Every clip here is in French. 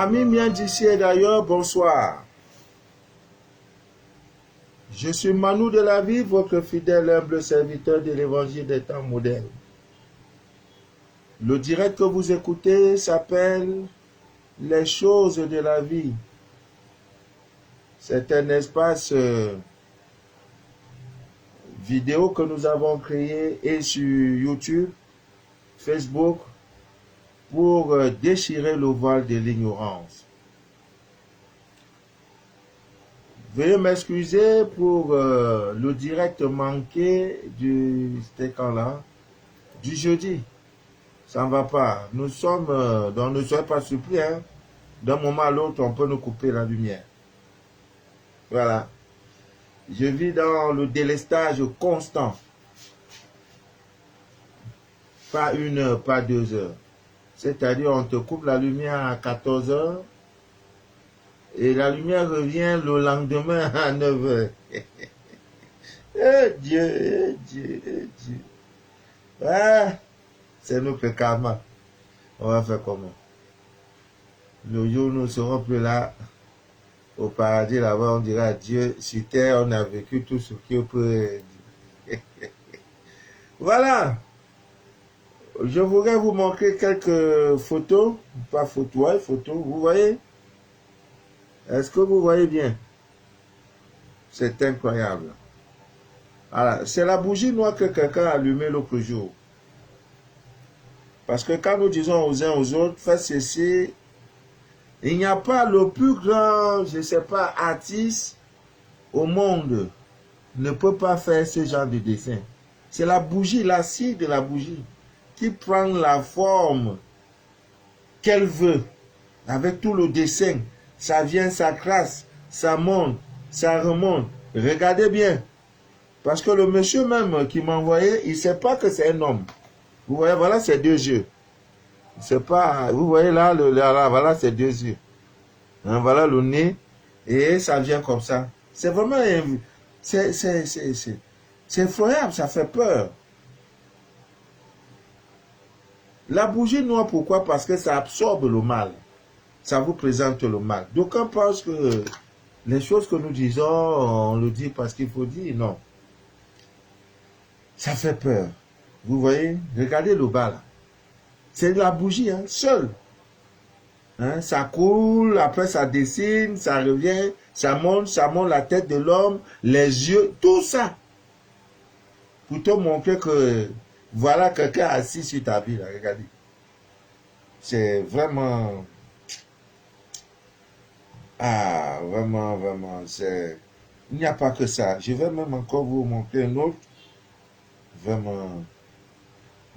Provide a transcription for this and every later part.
Amis miens d'ici et d'ailleurs, bonsoir. Je suis Manu de la vie, votre fidèle humble serviteur de l'évangile des temps modernes. Le direct que vous écoutez s'appelle Les choses de la vie. C'est un espace vidéo que nous avons créé et sur YouTube, Facebook, pour déchirer le voile de l'ignorance. Veuillez m'excuser pour le direct manqué c'était quand là? Du jeudi. Ça ne va pas. Nous sommes, donc ne soyez pas surpris, hein. D'un moment à l'autre, on peut nous couper la lumière. Voilà. Je vis dans le délestage constant. Pas 1 heure, pas 2 heures. C'est-à-dire, on te coupe la lumière à 14 heures et la lumière revient le lendemain à 9 heures. Eh Dieu, eh Dieu, eh Dieu. Ah, c'est notre karma. On va faire comment? Le jour où nous ne serons plus là, au paradis là-bas, on dira Dieu, sur terre, on a vécu tout ce qu'il peut. Voilà. Je voudrais vous montrer quelques photos. Pas photos, ouais, photos. Vous voyez? Est-ce que vous voyez bien? C'est incroyable. Voilà. C'est la bougie noire que quelqu'un a allumée l'autre jour. Parce que quand nous disons aux uns aux autres, faites ceci, il n'y a pas le plus grand, je ne sais pas, artiste au monde ne peut pas faire ce genre de dessin. C'est la bougie, la cire de la bougie, qui prend la forme qu'elle veut, avec tout le dessin. Ça vient, ça crasse, ça monte, ça remonte. Regardez bien. Parce que le monsieur même qui m'a envoyé, il ne sait pas que c'est un homme. Vous voyez, voilà ses 2 yeux. C'est pas, vous voyez là, voilà ses 2 yeux. Hein, voilà le nez, et ça vient comme ça. C'est vraiment, c'est effroyable, ça fait peur. La bougie noire, pourquoi? Parce que ça absorbe le mal. Ça vous présente le mal. D'aucuns pensent que les choses que nous disons, on le dit parce qu'il faut dire. Non. Ça fait peur. Vous voyez? Regardez le bas là. C'est de la bougie, hein, seule. Hein, ça coule, après ça dessine, ça revient, ça monte la tête de l'homme, les yeux, tout ça. Pour te montrer que voilà quelqu'un assis sur ta vie, là, regardez. C'est vraiment... Ah, vraiment, vraiment, c'est... Il n'y a pas que ça. Je vais même encore vous montrer un autre. Vraiment,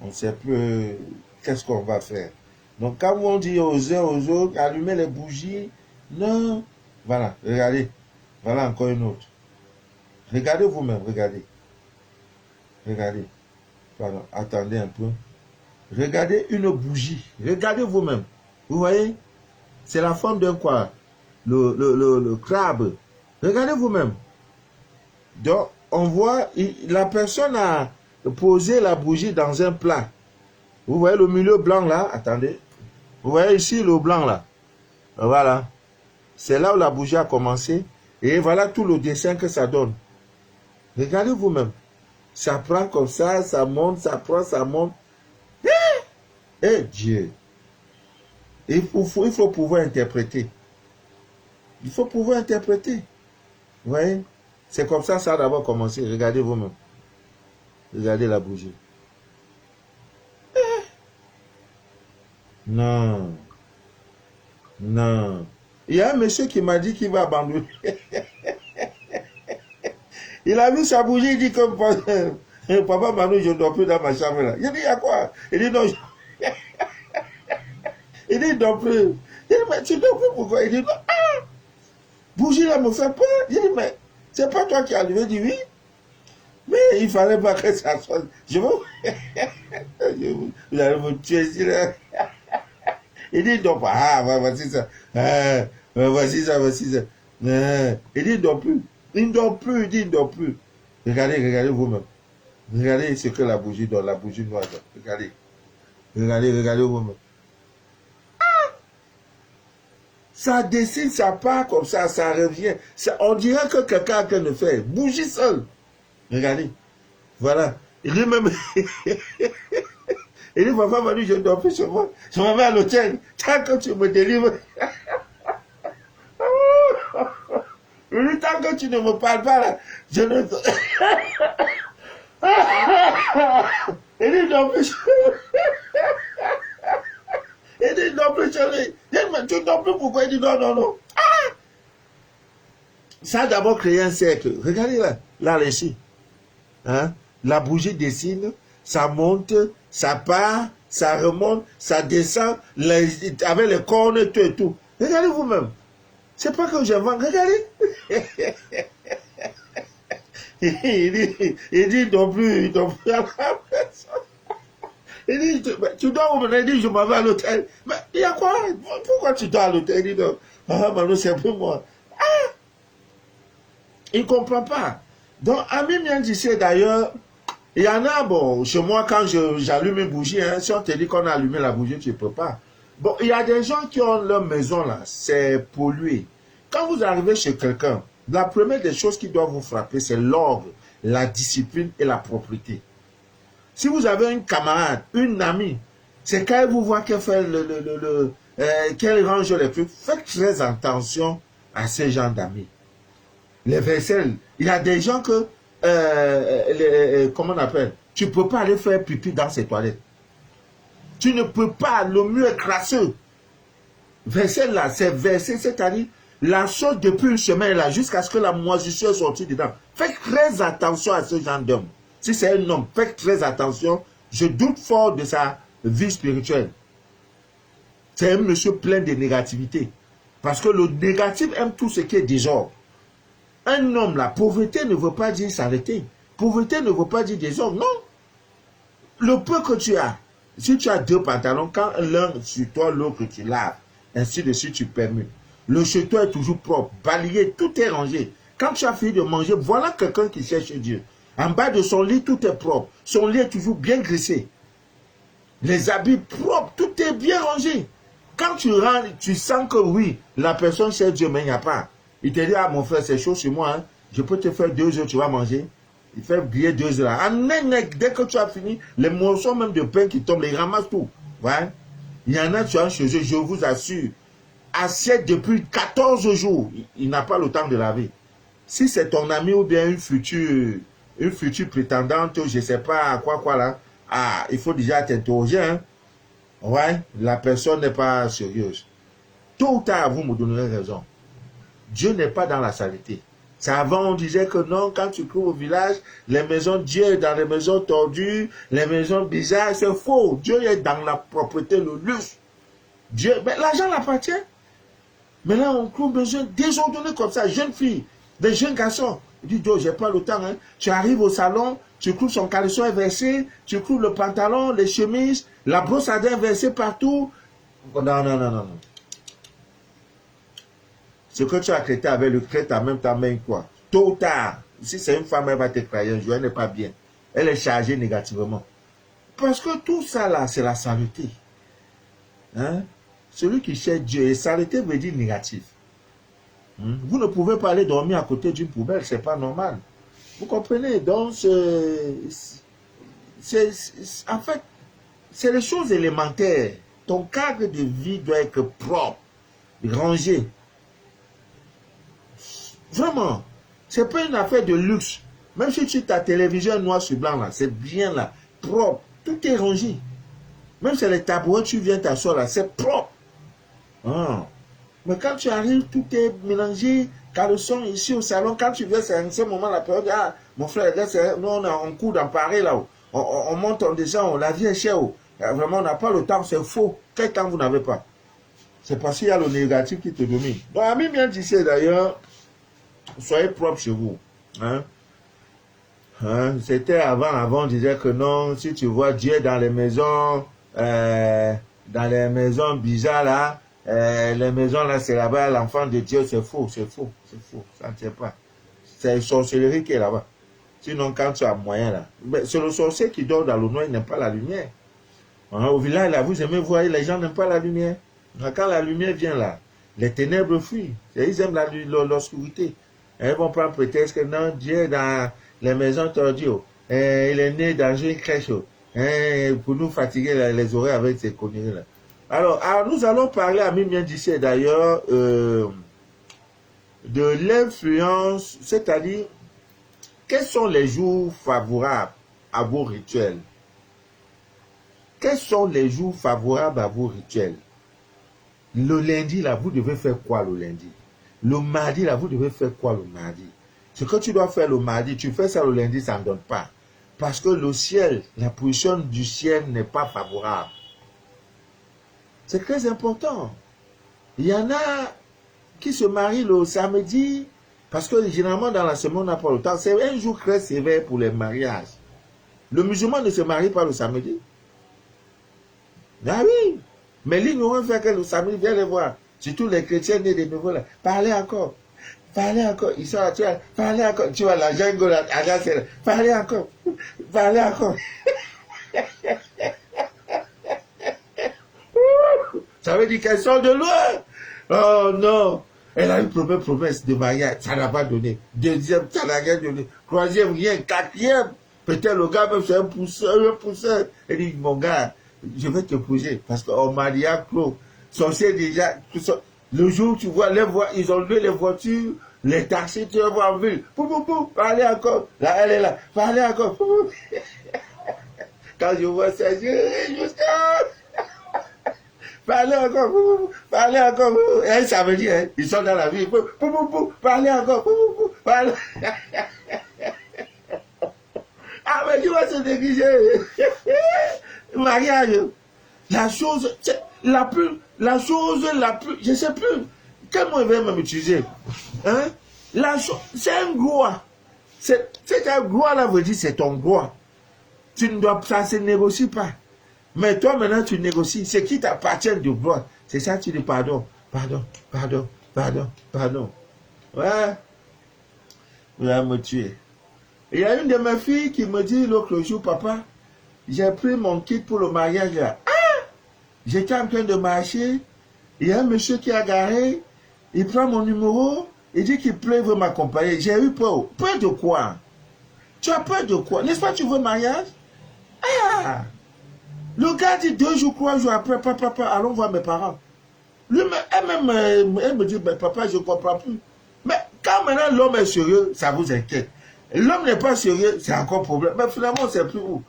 on ne sait plus qu'est-ce qu'on va faire. Donc, quand on dit aux uns aux autres, allumez les bougies, non. Voilà, regardez. Voilà encore une autre. Regardez vous-même, regardez. Regardez. Pardon, attendez un peu. Regardez une bougie. Regardez vous-même. Vous voyez? C'est la forme d'un quoi? Le crabe. Regardez vous-même. Donc, on voit, la personne a posé la bougie dans un plat. Vous voyez le milieu blanc là? Attendez. Vous voyez ici le blanc là? Voilà. C'est là où la bougie a commencé. Et voilà tout le dessin que ça donne. Regardez vous-même. Ça prend comme ça monte, ça prend, ça monte. Eh Dieu. Il faut pouvoir interpréter. Il faut pouvoir interpréter. Vous voyez? C'est comme ça a d'abord commencé. Regardez vous-même. Regardez la bougie. Non. Non. Il y a un monsieur qui m'a dit qu'il va abandonner. Il a vu sa bougie, il dit comme papa Manu, je ne dors plus dans ma chambre là. Il dit, il y a quoi? Il dit non. Il dit, il ne dort plus. Il dit, mais tu ne dors plus pourquoi? Il dit, non. Ah, bougie là me fait peur. Il dit, mais c'est pas toi qui as allumé? Il dit, oui. Mais il ne fallait pas que ça soit. Je veux. Vous allez me tuer ici là. Il dit, il ne dort pas. Ah, voici ça. Ah, voici ça, voici ça. Ah. Il dit, il ne dort plus. Il ne dort plus, il dit, il ne dort plus. Regardez vous-même. Regardez ce que la bougie donne, la bougie noire donne. Regardez vous-même. Ça dessine, ça part comme ça revient. On dirait que quelqu'un a qu'à faire. Bougie seul. Regardez. Voilà. Il dit même, il dit, papa m'a dit, je dors plus chez moi. Je me mets à l'hôtel. Tant que tu me délivres. Il dit, tant que tu ne me parles pas là, je ne... Il dit, non plus. Il dit, non plus, chérie. Tu non plus, pourquoi? Il dit, non, non, non. Ça a d'abord créé un cercle. Regardez là, là, ici. Hein? La bougie dessine, ça monte, ça part, ça remonte, ça descend, avec les cornes et tout et tout. Regardez vous-même. C'est pas que j'invente, regardez. il dit non plus à la personne. Il dit, tu dors où? Il dit, je m'en vais à l'hôtel. Mais il y a quoi? Pourquoi tu dors à l'hôtel? Il dit, non. Ah, Manu, c'est pour moi. Ah! Il ne comprend pas. Donc, Ami Mien disait d'ailleurs, il y en a, bon, chez moi, quand j'allume une bougie, hein, si on te dit qu'on a allumé la bougie, tu ne peux pas. Bon, il y a des gens qui ont leur maison là, c'est pollué. Quand vous arrivez chez quelqu'un, la première des choses qui doit vous frapper, c'est l'ordre, la discipline et la propreté. Si vous avez une camarade, une amie, c'est quand elle vous voit qu'elle fait qu'elle range les trucs, faites très attention à ces gens d'amis. Les vaisselles, il y a des gens que, comment on appelle, tu ne peux pas aller faire pipi dans ces toilettes. Tu ne peux pas, le mur est crasseux. Vaisselle là, c'est versé, c'est-à-dire la chose depuis une semaine là, jusqu'à ce que la moisissure soit sortie dedans. Faites très attention à ce genre d'homme. Si c'est un homme, faites très attention. Je doute fort de sa vie spirituelle. C'est un monsieur plein de négativité. Parce que le négatif aime tout ce qui est désordre. Un homme, la pauvreté ne veut pas dire s'arrêter. Pauvreté ne veut pas dire désordre, non. Le peu que tu as, si tu as 2 pantalons, quand l'un sur toi, l'autre tu laves, ainsi de suite, tu permets. Le chez toi est toujours propre, balayé, tout est rangé. Quand tu as fini de manger, voilà quelqu'un qui cherche Dieu. En bas de son lit, tout est propre. Son lit est toujours bien graissé. Les habits propres, tout est bien rangé. Quand tu rentres, tu sens que oui, la personne cherche Dieu, mais il n'y a pas. Il te dit, ah mon frère, c'est chaud chez moi, hein. Je peux te faire 2 heures, tu vas manger. Il fait griller 2 heures. Dès que tu as fini, les morceaux même de pain qui tombent, ils ramassent tout. Ouais. Il y en a, tu as chez eux, je vous assure, assiette depuis 14 jours, il n'a pas le temps de laver. Si c'est ton ami ou bien une future prétendante, je ne sais pas quoi là, ah, il faut déjà t'interroger. Hein. Ouais, la personne n'est pas sérieuse. Tôt ou tard, vous me donnerez raison. Dieu n'est pas dans la saleté. C'est avant, on disait que non, quand tu cours au village, les maisons, Dieu est dans les maisons tordues, les maisons bizarres, c'est faux. Dieu est dans la propreté, le luxe. Dieu, mais l'argent l'appartient. Mais là, on trouve besoin désordonné comme ça, jeune fille, des jeunes garçons. Il dit, Dieu, j'ai pas le temps. Hein. Tu arrives au salon, tu trouves son caleçon inversé, tu trouves le pantalon, les chemises, la brosse à dents inversée partout. Non, non, non, non, non. Ce que tu as créé avec le crête en même temps, même quoi. Tôt ou tard, si c'est une femme, elle va te trahir un jour, elle n'est pas bien. Elle est chargée négativement. Parce que tout ça là, c'est la saleté. Hein? Celui qui cherche Dieu, et saleté veut dire négatif. Vous ne pouvez pas aller dormir à côté d'une poubelle, c'est pas normal. Vous comprenez? Donc, en fait, c'est les choses élémentaires. Ton cadre de vie doit être propre, rangé. Vraiment, c'est pas une affaire de luxe. Même si tu as ta télévision noir sur blanc là, c'est bien là, propre, tout est rangé. Même si les tabourets, tu viens t'asseoir là, c'est propre. Ah. Mais quand tu arrives, tout est mélangé, caleçon ici au salon, quand tu viens, c'est à ce moment la période, ah, mon frère, là, nous on a un coup d'en parler là, on monte en descend, la vie est chère, vraiment on n'a pas le temps, c'est faux. Quel temps vous n'avez pas? C'est parce qu'il y a le négatif qui te domine. Donc, Ami bien disait d'ailleurs, soyez propre chez vous. Hein? Hein? C'était avant, on disait que non, si tu vois Dieu dans les maisons bizarres là, les maisons là, c'est là-bas, l'enfant de Dieu, c'est faux, ça ne tient pas. C'est la sorcellerie qui est là-bas. Sinon, quand tu as moyen là, c'est le sorcier qui dort dans le noir, il n'aime pas la lumière. Hein? Au village là, vous aimez voir, les gens n'aiment pas la lumière. Quand la lumière vient là, les ténèbres fuient. Ils aiment l'obscurité. Ils vont prendre prétexte que non, Dieu est dans les maisons tordues. Il est né dans une crèche. Pour nous fatiguer les oreilles avec ces conneries-là. Alors, nous allons parler à Mimien d'ici d'ailleurs de l'influence, c'est-à-dire quels sont les jours favorables à vos rituels. Quels sont les jours favorables à vos rituels? Le lundi, là, vous devez faire quoi le lundi? Le mardi, là, vous devez faire quoi le mardi? Ce que tu dois faire le mardi, tu fais ça le lundi, ça ne donne pas. Parce que le ciel, la position du ciel n'est pas favorable. C'est très important. Il y en a qui se marient le samedi, parce que généralement dans la semaine, on n'a pas le temps. C'est un jour très sévère pour les mariages. Le musulman ne se marie pas le samedi. Ah oui, mais l'ignorant fait que le samedi, viens les voir. Surtout les chrétiens nés de nouveau là. Parlez encore. Parlez encore. Ils sont là, tu vois, parlez encore. Tu vois, la jungle là, parlez encore. Parlez encore. Ça veut dire qu'elles sont de loin. Oh non. Elle a eu première promesse de mariage. Ça n'a pas donné. Deuxième, ça n'a rien donné. Troisième, rien. Quatrième. Peut-être le gars même c'est un pousseur. Elle dit, mon gars, je vais te poser. Parce qu'on m'a dit à Claude. Sorcier déjà. Le jour où tu vois les voitures, ils ont levé les voitures, les taxis, tu vas voir en ville. Pou, parlez encore. Là, elle est là. Parlez encore. Pou. Quand je vois ça, je ris jusqu'à... Parlez encore, parlez encore. Et ça veut dire, hein, ils sont dans la vie. Parlez encore, parlez. Ah, mais tu vas se négliger. Mariage, la chose la plus, je ne sais plus, quel mot il va même utiliser. Hein? La chose, c'est un gloire. C'est un gloire là, veut dire c'est ton gloire. Tu ne dois, ça ne se négocie pas. Mais toi, maintenant, tu négocies. Ce qui t'appartient de gloire. C'est ça, tu dis pardon. Ouais. Il va me tuer. Il y a une de mes filles qui me dit l'autre jour, papa, j'ai pris mon kit pour le mariage là. Ah! J'étais en train de marcher. Il y a un monsieur qui a garé. Il prend mon numéro. Il dit qu'il pleut, il veut m'accompagner. J'ai eu peur. Peur de quoi? Tu as peur de quoi? N'est-ce pas, tu veux mariage? Ah! Le gars dit 2 jours, 3 jours après, papa, allons voir mes parents. Lui, elle me dit, ben, papa, je ne comprends plus. Mais quand maintenant l'homme est sérieux, ça vous inquiète. L'homme n'est pas sérieux, c'est encore problème. Mais finalement, c'est plus où.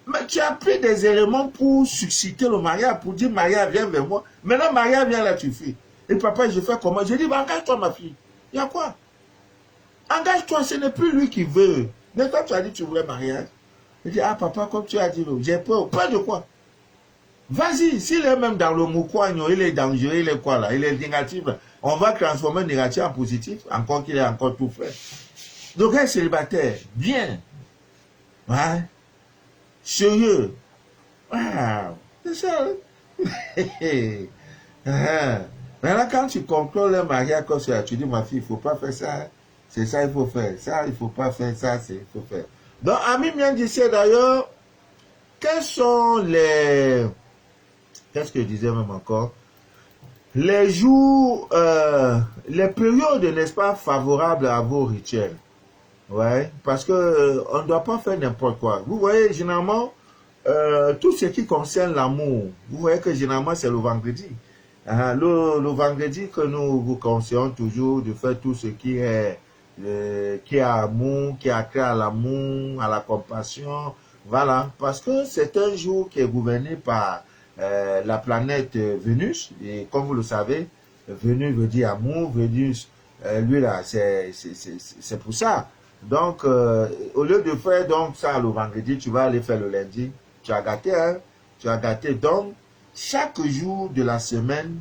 Mais tu as pris des éléments pour susciter le mariage, pour dire, Maria, viens vers moi. Maintenant, Maria, viens là, tu fais. Et papa, je fais comment? Je dis, ben, engage-toi, ma fille. Il y a quoi? Engage-toi, ce n'est plus lui qui veut. Mais toi, tu as dit, tu voulais mariage. Il dit, ah papa, comme tu as dit, j'ai peur. Peur de quoi? Vas-y, s'il est même dans le moukoigno, il est dangereux, il est quoi là? Il est négatif. On va transformer le négatif en positif, encore qu'il est encore tout fait. Donc, un célibataire, bien. Ouais. Sérieux. Wow. C'est ça. Maintenant, quand tu contrôles le mariage comme ça, tu dis, ma fille, il ne faut pas faire ça. C'est ça, il faut faire. Ça, il ne faut pas faire ça, il faut faire. Donc, Ami vient disait d'ailleurs, quels sont les... Qu'est-ce que je disais même encore? Les jours, les périodes, n'est-ce pas, favorables à vos rituels. Ouais, parce que on ne doit pas faire n'importe quoi. Vous voyez, généralement, tout ce qui concerne l'amour, vous voyez que généralement, c'est le vendredi. Le vendredi que nous vous conseillons toujours de faire tout ce qui est amour, qui a trait à l'amour, à la compassion. Voilà, parce que c'est un jour qui est gouverné par la planète Vénus. Et comme vous le savez, Vénus veut dire amour, Vénus, lui là, c'est pour ça. Donc, au lieu de faire donc ça le vendredi, tu vas aller faire le lundi. Tu as gâté, hein? Tu as gâté. Donc, chaque jour de la semaine,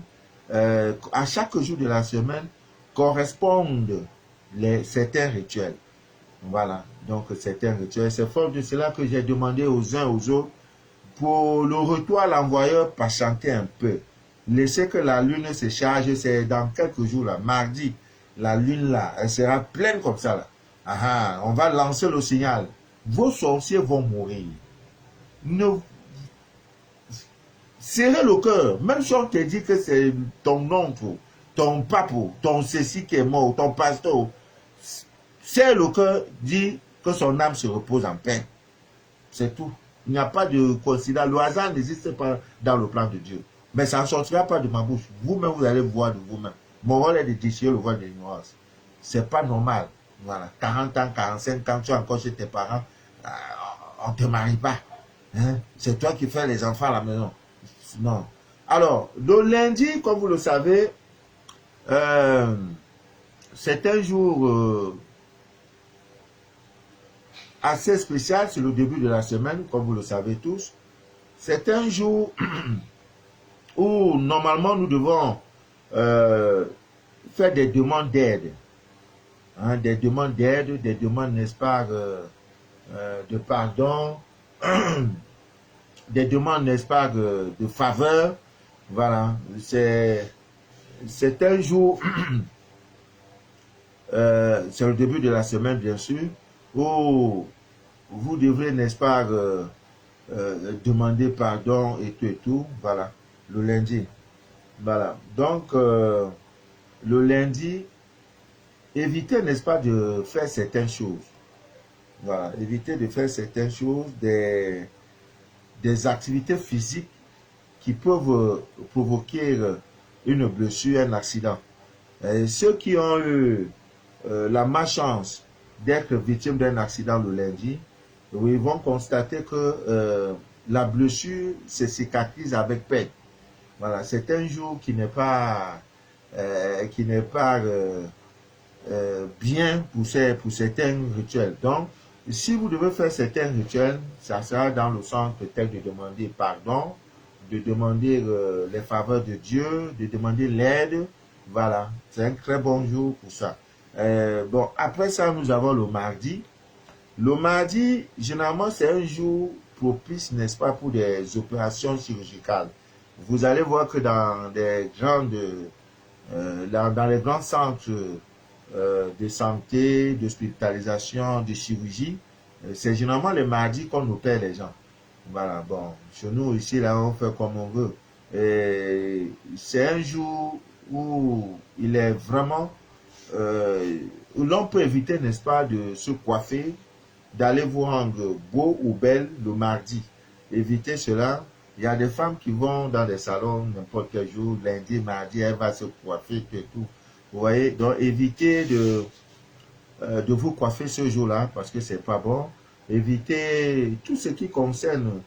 à chaque jour de la semaine, correspondent certains rituels. Voilà, donc certains rituels. C'est fort de cela que j'ai demandé aux uns aux autres pour le retour à l'envoyeur, patienter un peu. Laissez que la lune se charge, c'est dans quelques jours là, mardi, la lune là, elle sera pleine comme ça là. On va lancer le signal. Vos sorciers vont mourir. Ne serrez le cœur, même si on te dit que c'est ton oncle, ton pape, ton ceci qui est mort, ton pasteur, c'est le cœur dit que son âme se repose en paix. C'est tout. Il n'y a pas de coïncidence. Le hasard n'existe pas dans le plan de Dieu. Mais ça ne sortira pas de ma bouche. Vous-même, vous allez voir de vous-même. Mon rôle est de déchirer le voile de l'ignorance. C'est pas normal. Voilà. 40 ans, 45 ans, tu es encore chez tes parents. On ne te marie pas. Hein? C'est toi qui fais les enfants à la maison. Non. Alors, le lundi, comme vous le savez, c'est un jour assez spécial. C'est le début de la semaine, comme vous le savez tous. C'est un jour où normalement nous devons faire des demandes d'aide. Hein, des demandes d'aide, des demandes, n'est-ce pas, de pardon, des demandes, n'est-ce pas, de faveur. Voilà, c'est un jour, c'est le début de la semaine, bien sûr, où vous devrez, n'est-ce pas, demander pardon et tout, voilà, le lundi. Voilà, donc, le lundi, évitez, n'est-ce pas, de faire certaines choses. Voilà, évitez de faire certaines choses, des activités physiques qui peuvent provoquer une blessure, un accident. Et ceux qui ont eu la malchance d'être victimes d'un accident le lundi, ils vont constater que la blessure se cicatrise avec peine. Voilà, c'est un jour qui n'est pas, bien pour certains rituels. Donc, si vous devez faire certains rituels, ça sera dans le sens peut-être de demander pardon, de demander les faveurs de Dieu, de demander l'aide. Voilà, c'est un très bon jour pour ça. Bon, après ça, nous avons le mardi. Le mardi, généralement, c'est un jour propice, n'est-ce pas, pour des opérations chirurgicales. Vous allez voir que dans dans les grands centres de santé, d'hospitalisation, de chirurgie, c'est généralement les mardis qu'on opère les gens. Voilà, bon, chez nous, ici, là, on fait comme on veut. C'est un jour où il est vraiment, où l'on peut éviter, n'est-ce pas, de se coiffer, d'aller vous rendre beau ou belle le mardi. Évitez cela. Il y a des femmes qui vont dans des salons n'importe quel jour, lundi, mardi, elle va se coiffer et tout. Vous voyez, donc évitez de vous coiffer ce jour-là parce que c'est pas bon. Évitez tout ce qui concerne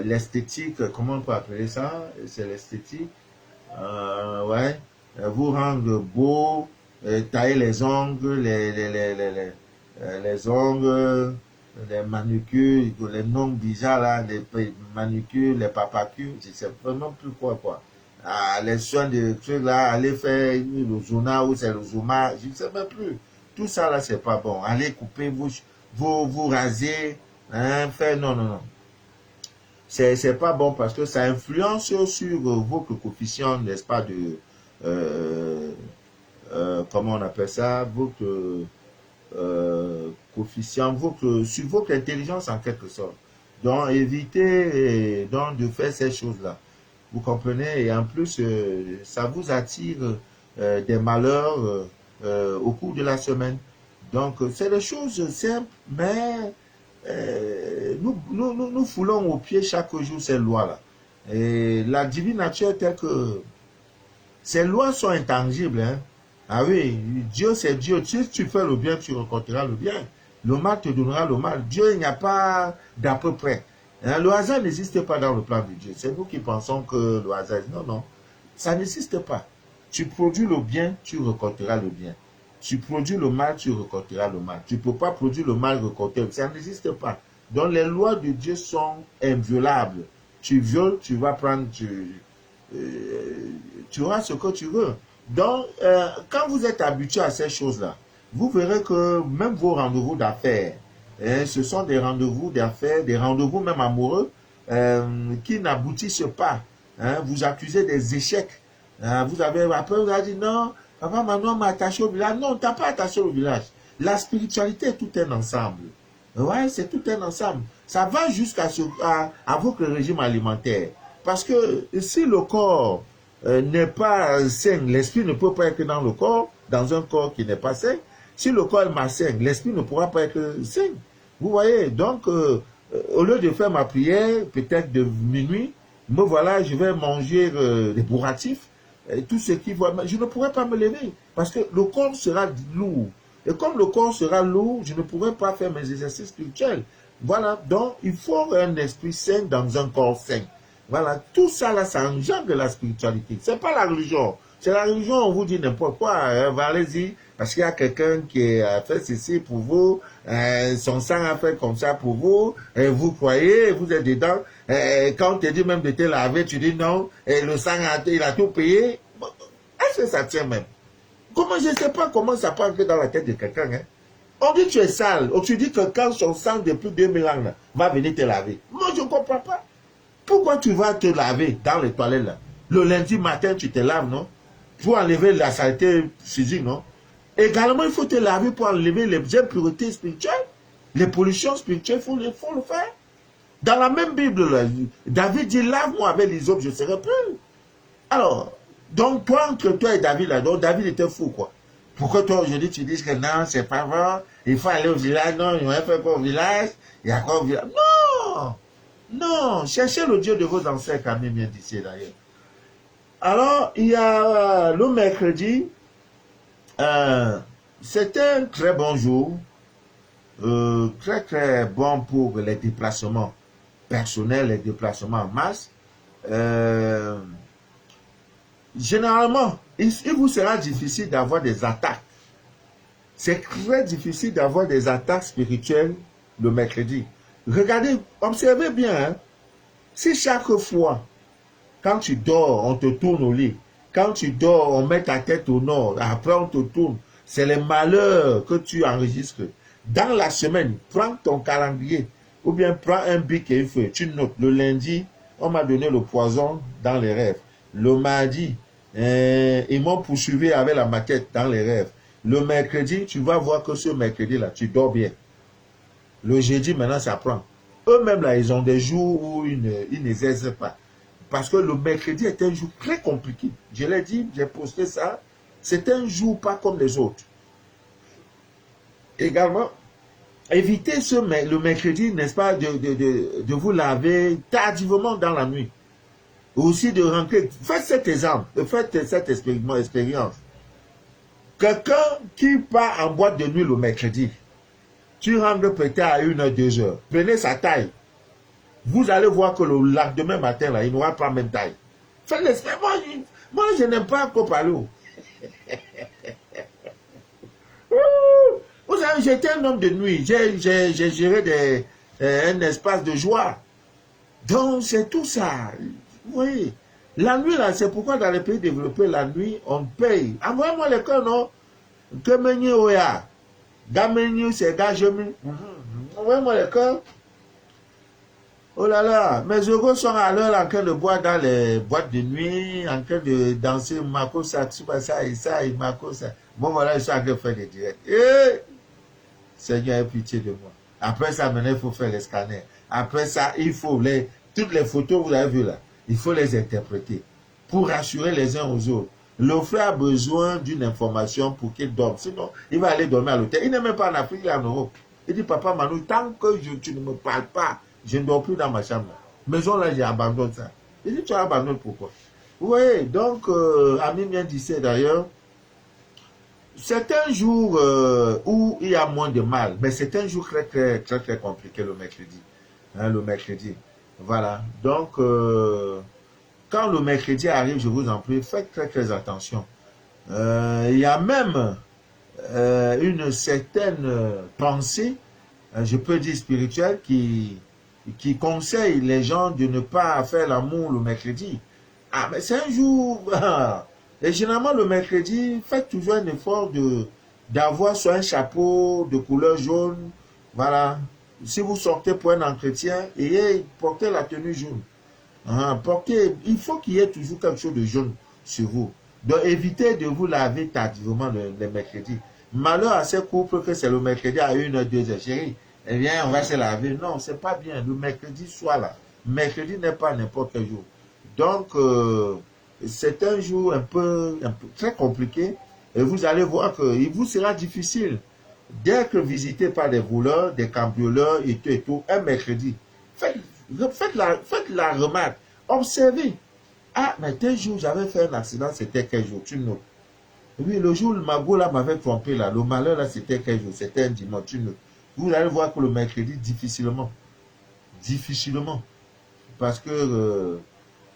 l'esthétique, comment on peut appeler ça? C'est l'esthétique. Ouais. Vous rendre beau, tailler les ongles, les ongles, les manucures, les noms bizarres là, les manucures, les papacures, je sais vraiment plus quoi. Ah, les soins de trucs là, aller faire le zona ou c'est le zoma, je ne sais même plus. Tout ça là, c'est pas bon. Allez couper vous raser, hein, faire, non. C'est pas bon parce que ça influence sur votre coefficient, n'est-ce pas, de, comment on appelle ça, votre coefficient, sur votre intelligence en quelque sorte. Donc, évitez donc de faire ces choses-là. Vous comprenez? Et en plus, ça vous attire des malheurs au cours de la semaine. Donc, c'est des choses simples, mais nous foulons au pied chaque jour ces lois-là. Et la divine nature telle que ces lois sont intangibles. Hein. Ah oui, Dieu c'est Dieu. Si tu fais le bien, tu récolteras le bien. Le mal te donnera le mal. Dieu, il n'y a pas d'à peu près. Hein, le hasard n'existe pas dans le plan de Dieu. C'est nous qui pensons que le hasard... Non. Ça n'existe pas. Tu produis le bien, tu récolteras le bien. Tu produis le mal, tu récolteras le mal. Tu ne peux pas produire le mal, récolter. Ça n'existe pas. Donc les lois de Dieu sont inviolables. Tu violes, tu vas prendre... tu auras ce que tu veux. Donc, quand vous êtes habitué à ces choses-là, vous verrez que même vos rendez-vous d'affaires, ce sont des rendez-vous d'affaires, des rendez-vous même amoureux qui n'aboutissent pas. Hein, vous accusez des échecs. Après, vous avez dit non, papa, maintenant m'a attaché au village. Non, tu n'as pas attaché au village. La spiritualité est tout un ensemble. Ouais, c'est tout un ensemble. Ça va jusqu'à votre régime alimentaire. Parce que si le corps n'est pas sain, l'esprit ne peut pas être dans le corps, dans un corps qui n'est pas sain. Si le corps est malsain, l'esprit ne pourra pas être sain. Vous voyez, donc, au lieu de faire ma prière, peut-être de minuit, me voilà, je vais manger des bourratifs, tout ce qui va, je ne pourrai pas me lever, parce que le corps sera lourd. Et comme le corps sera lourd, je ne pourrai pas faire mes exercices spirituels. Voilà, donc il faut un esprit sain dans un corps sain. Voilà, tout ça là, ça engendre la spiritualité. C'est pas la religion. C'est la religion, on vous dit n'importe quoi. Allez-y, parce qu'il y a quelqu'un qui a fait ceci pour vous, son sang a fait comme ça pour vous, vous croyez, vous êtes dedans. Quand on te dit même de te laver, tu dis non, et le sang, il a tout payé. Est-ce que ça tient même? Comment, je ne sais pas comment ça peut entrer dans la tête de quelqu'un. Hein? On dit que tu es sale, ou tu dis que quand son sang depuis 2000 ans là, va venir te laver. Moi, je ne comprends pas. Pourquoi tu vas te laver dans les toilettes là? Le lundi matin, tu te laves, non? Pour enlever la saleté physique, non? Également, il faut te laver pour enlever les impuretés spirituelles, les pollutions spirituelles, il faut le faire. Dans la même Bible, là, David dit, lave-moi avec l'hysope, je serai pur. Alors, donc toi, entre toi et David, là, donc David était fou, quoi. Pourquoi toi, aujourd'hui, tu dis que non, c'est pas vrai, il faut aller au village, non, il va faire quoi au village, il y a quoi au village? Non! Non, cherchez le Dieu de vos ancêtres, quand même, bien d'ici, d'ailleurs. Alors, il y a le mercredi, c'est un très bon jour, très très bon pour les déplacements personnels, les déplacements en masse. Généralement, il vous sera difficile d'avoir des attaques. C'est très difficile d'avoir des attaques spirituelles le mercredi. Regardez, observez bien, hein, si chaque fois, quand tu dors, on te tourne au lit, quand tu dors, on met ta tête au nord, après on te tourne, c'est les malheurs que tu enregistres. Dans la semaine, prends ton calendrier, ou bien prends un bic et une feuille, tu notes, le lundi, on m'a donné le poison dans les rêves. Le mardi, ils m'ont poursuivi avec la maquette dans les rêves. Le mercredi, tu vas voir que ce mercredi-là, tu dors bien. Le jeudi, maintenant, ça prend. Eux-mêmes, là, ils ont des jours où ils n'exercent pas. Parce que le mercredi est un jour très compliqué. Je l'ai dit, j'ai posté ça. C'est un jour pas comme les autres. Également, évitez le mercredi, n'est-ce pas, de vous laver tardivement dans la nuit. Aussi de rentrer. Faites cet exemple, faites cette expérience. Quelqu'un qui part en boîte de nuit le mercredi, tu rentres peut-être à 1h, 2h. Prenez sa taille. Vous allez voir que le lendemain matin, là, il n'aura pas la même taille. Faites l'expérience. Moi, je n'aime pas encore parler. Vous savez, j'étais un homme de nuit. J'ai géré un espace de joie. Donc, c'est tout ça. Vous voyez, la nuit, là, c'est pourquoi dans les pays développés, la nuit, on paye. Envoyez-moi les cœurs, non? Que meni oya. Gameni, c'est gagemi. Envoyez-moi les cœurs. Oh là là, mes heureux sont à l'heure en train de boire dans les boîtes de nuit, en train de danser Makosa, Tsubasa, Issa et Makosa. Bon, voilà, ils sont en train de faire des directs. Seigneur, aie pitié de moi. Après ça, maintenant, il faut faire les scanners. Après ça, il faut toutes les photos que vous avez vues là, il faut les interpréter pour rassurer les uns aux autres. Le frère a besoin d'une information pour qu'il dorme. Sinon, il va aller dormir à l'hôtel. Il n'est même pas en Afrique, il est en Europe. Il dit, papa Manu, tant que tu ne me parles pas, je ne dors plus dans ma chambre. Maison là, j'ai abandonné ça. Il dit, tu as abandonné pourquoi? Vous voyez, donc, Ami bien disait d'ailleurs, c'est un jour où il y a moins de mal, mais c'est un jour très, très, très, très compliqué le mercredi. Hein, le mercredi. Voilà. Donc, quand le mercredi arrive, je vous en prie, faites très, très attention. Il y a même une certaine pensée, je peux dire spirituelle, qui conseille les gens de ne pas faire l'amour le mercredi. Ah, mais c'est un jour... Et généralement, le mercredi, faites toujours un effort d'avoir soit un chapeau de couleur jaune. Voilà. Si vous sortez pour un entretien, portez la tenue jaune. Il faut qu'il y ait toujours quelque chose de jaune sur vous. Donc, évitez de vous laver tardivement le mercredi. Malheur à ces couples que c'est le mercredi à 1h, 2h. Chérie, eh bien, on va se laver. Non, c'est pas bien. Le mercredi soit là. Mercredi n'est pas n'importe quel jour. Donc, c'est un jour un peu très compliqué et vous allez voir qu'il vous sera difficile d'être visité par des voleurs, des cambrioleurs et tout, un mercredi. Faites la remarque. Observez. Ah, mais tel jour, j'avais fait un accident, c'était quel jour? Tu notes. Oui, le jour où le magot là m'avait trompé, là, le malheur là, c'était quel jour? C'était un dimanche, tu notes. Vous allez voir que le mercredi, difficilement. Difficilement. Parce que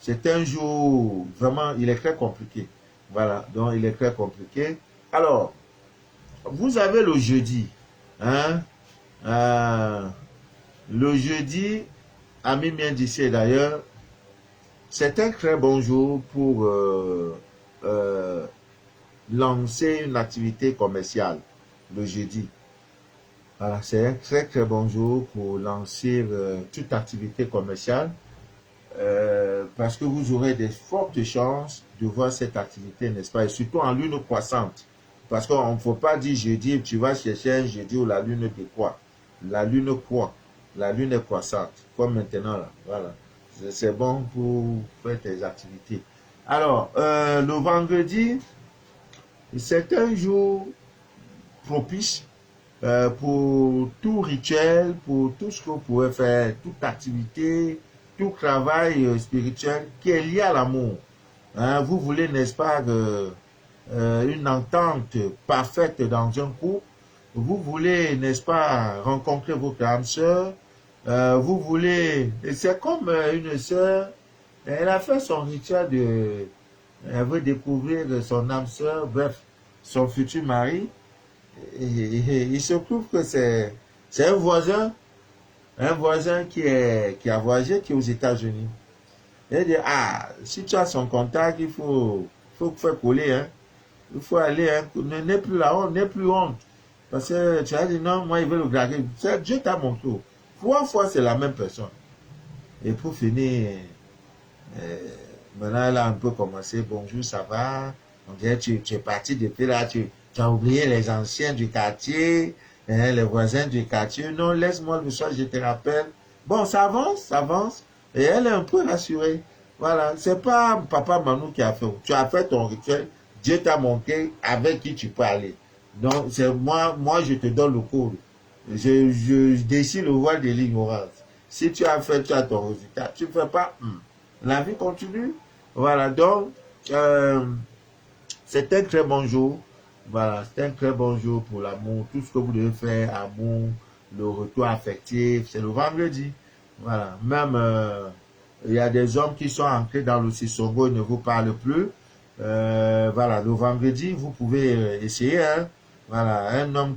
c'est un jour, vraiment, il est très compliqué. Voilà, donc il est très compliqué. Alors, vous avez le jeudi. Hein? Euh, le jeudi, ami bien d'ici d'ailleurs, c'est un très bon jour pour euh, lancer une activité commerciale. Le jeudi. Voilà, c'est un très très bon jour pour lancer toute activité commerciale. Parce que vous aurez de fortes chances de voir cette activité, n'est-ce pas? Et surtout en lune croissante. Parce qu'on ne faut pas dire jeudi, tu vas chercher un jeudi où la lune décroît. La lune croît. La lune est croissante. Comme maintenant, là. Voilà. C'est bon pour faire tes activités. Alors, le vendredi, c'est un jour propice pour tout rituel, pour tout ce que vous pouvez faire, toute activité, tout travail spirituel qui est lié à l'amour. Hein, vous voulez, n'est-ce pas, une entente parfaite dans un couple. Vous voulez, n'est-ce pas, rencontrer votre âme sœur. Vous voulez, et c'est comme une sœur, elle a fait son rituel elle veut découvrir son âme sœur, bref, son futur mari. Il se trouve que c'est un voisin qui a voyagé, qui est aux États-Unis. Il dit, ah, si tu as son contact, faut faire coller, hein. Il faut aller, hein. N'est plus là, on n'est plus honte. Parce que tu as dit, non, moi, il veut le draguer. Dieu t'a montré. 3 fois, c'est la même personne. Et pour finir, euh, maintenant, elle a un peu commencé, bonjour, ça va. On dirait, tu es parti depuis là, tu as oublié les anciens du quartier, hein, les voisins du quartier. Non, laisse-moi le soir, je te rappelle. Bon, ça avance, ça avance. Et elle est un peu rassurée. Voilà, c'est pas papa Manou qui a fait. Tu as fait ton rituel, Dieu t'a montré avec qui tu peux aller. Donc, c'est moi, je te donne le code. Je décide le voile de l'ignorance. Si tu as fait, tu as ton résultat. Tu ne fais pas, la vie continue. Voilà, donc, c'est un très bon jour. Voilà, c'est un très bon jour pour l'amour. Tout ce que vous devez faire, amour, le retour affectif, c'est le vendredi. Voilà, même il y a des hommes qui sont entrés dans le Sissongo et ne vous parlent plus. Voilà, le vendredi, vous pouvez essayer. Hein. Voilà, un homme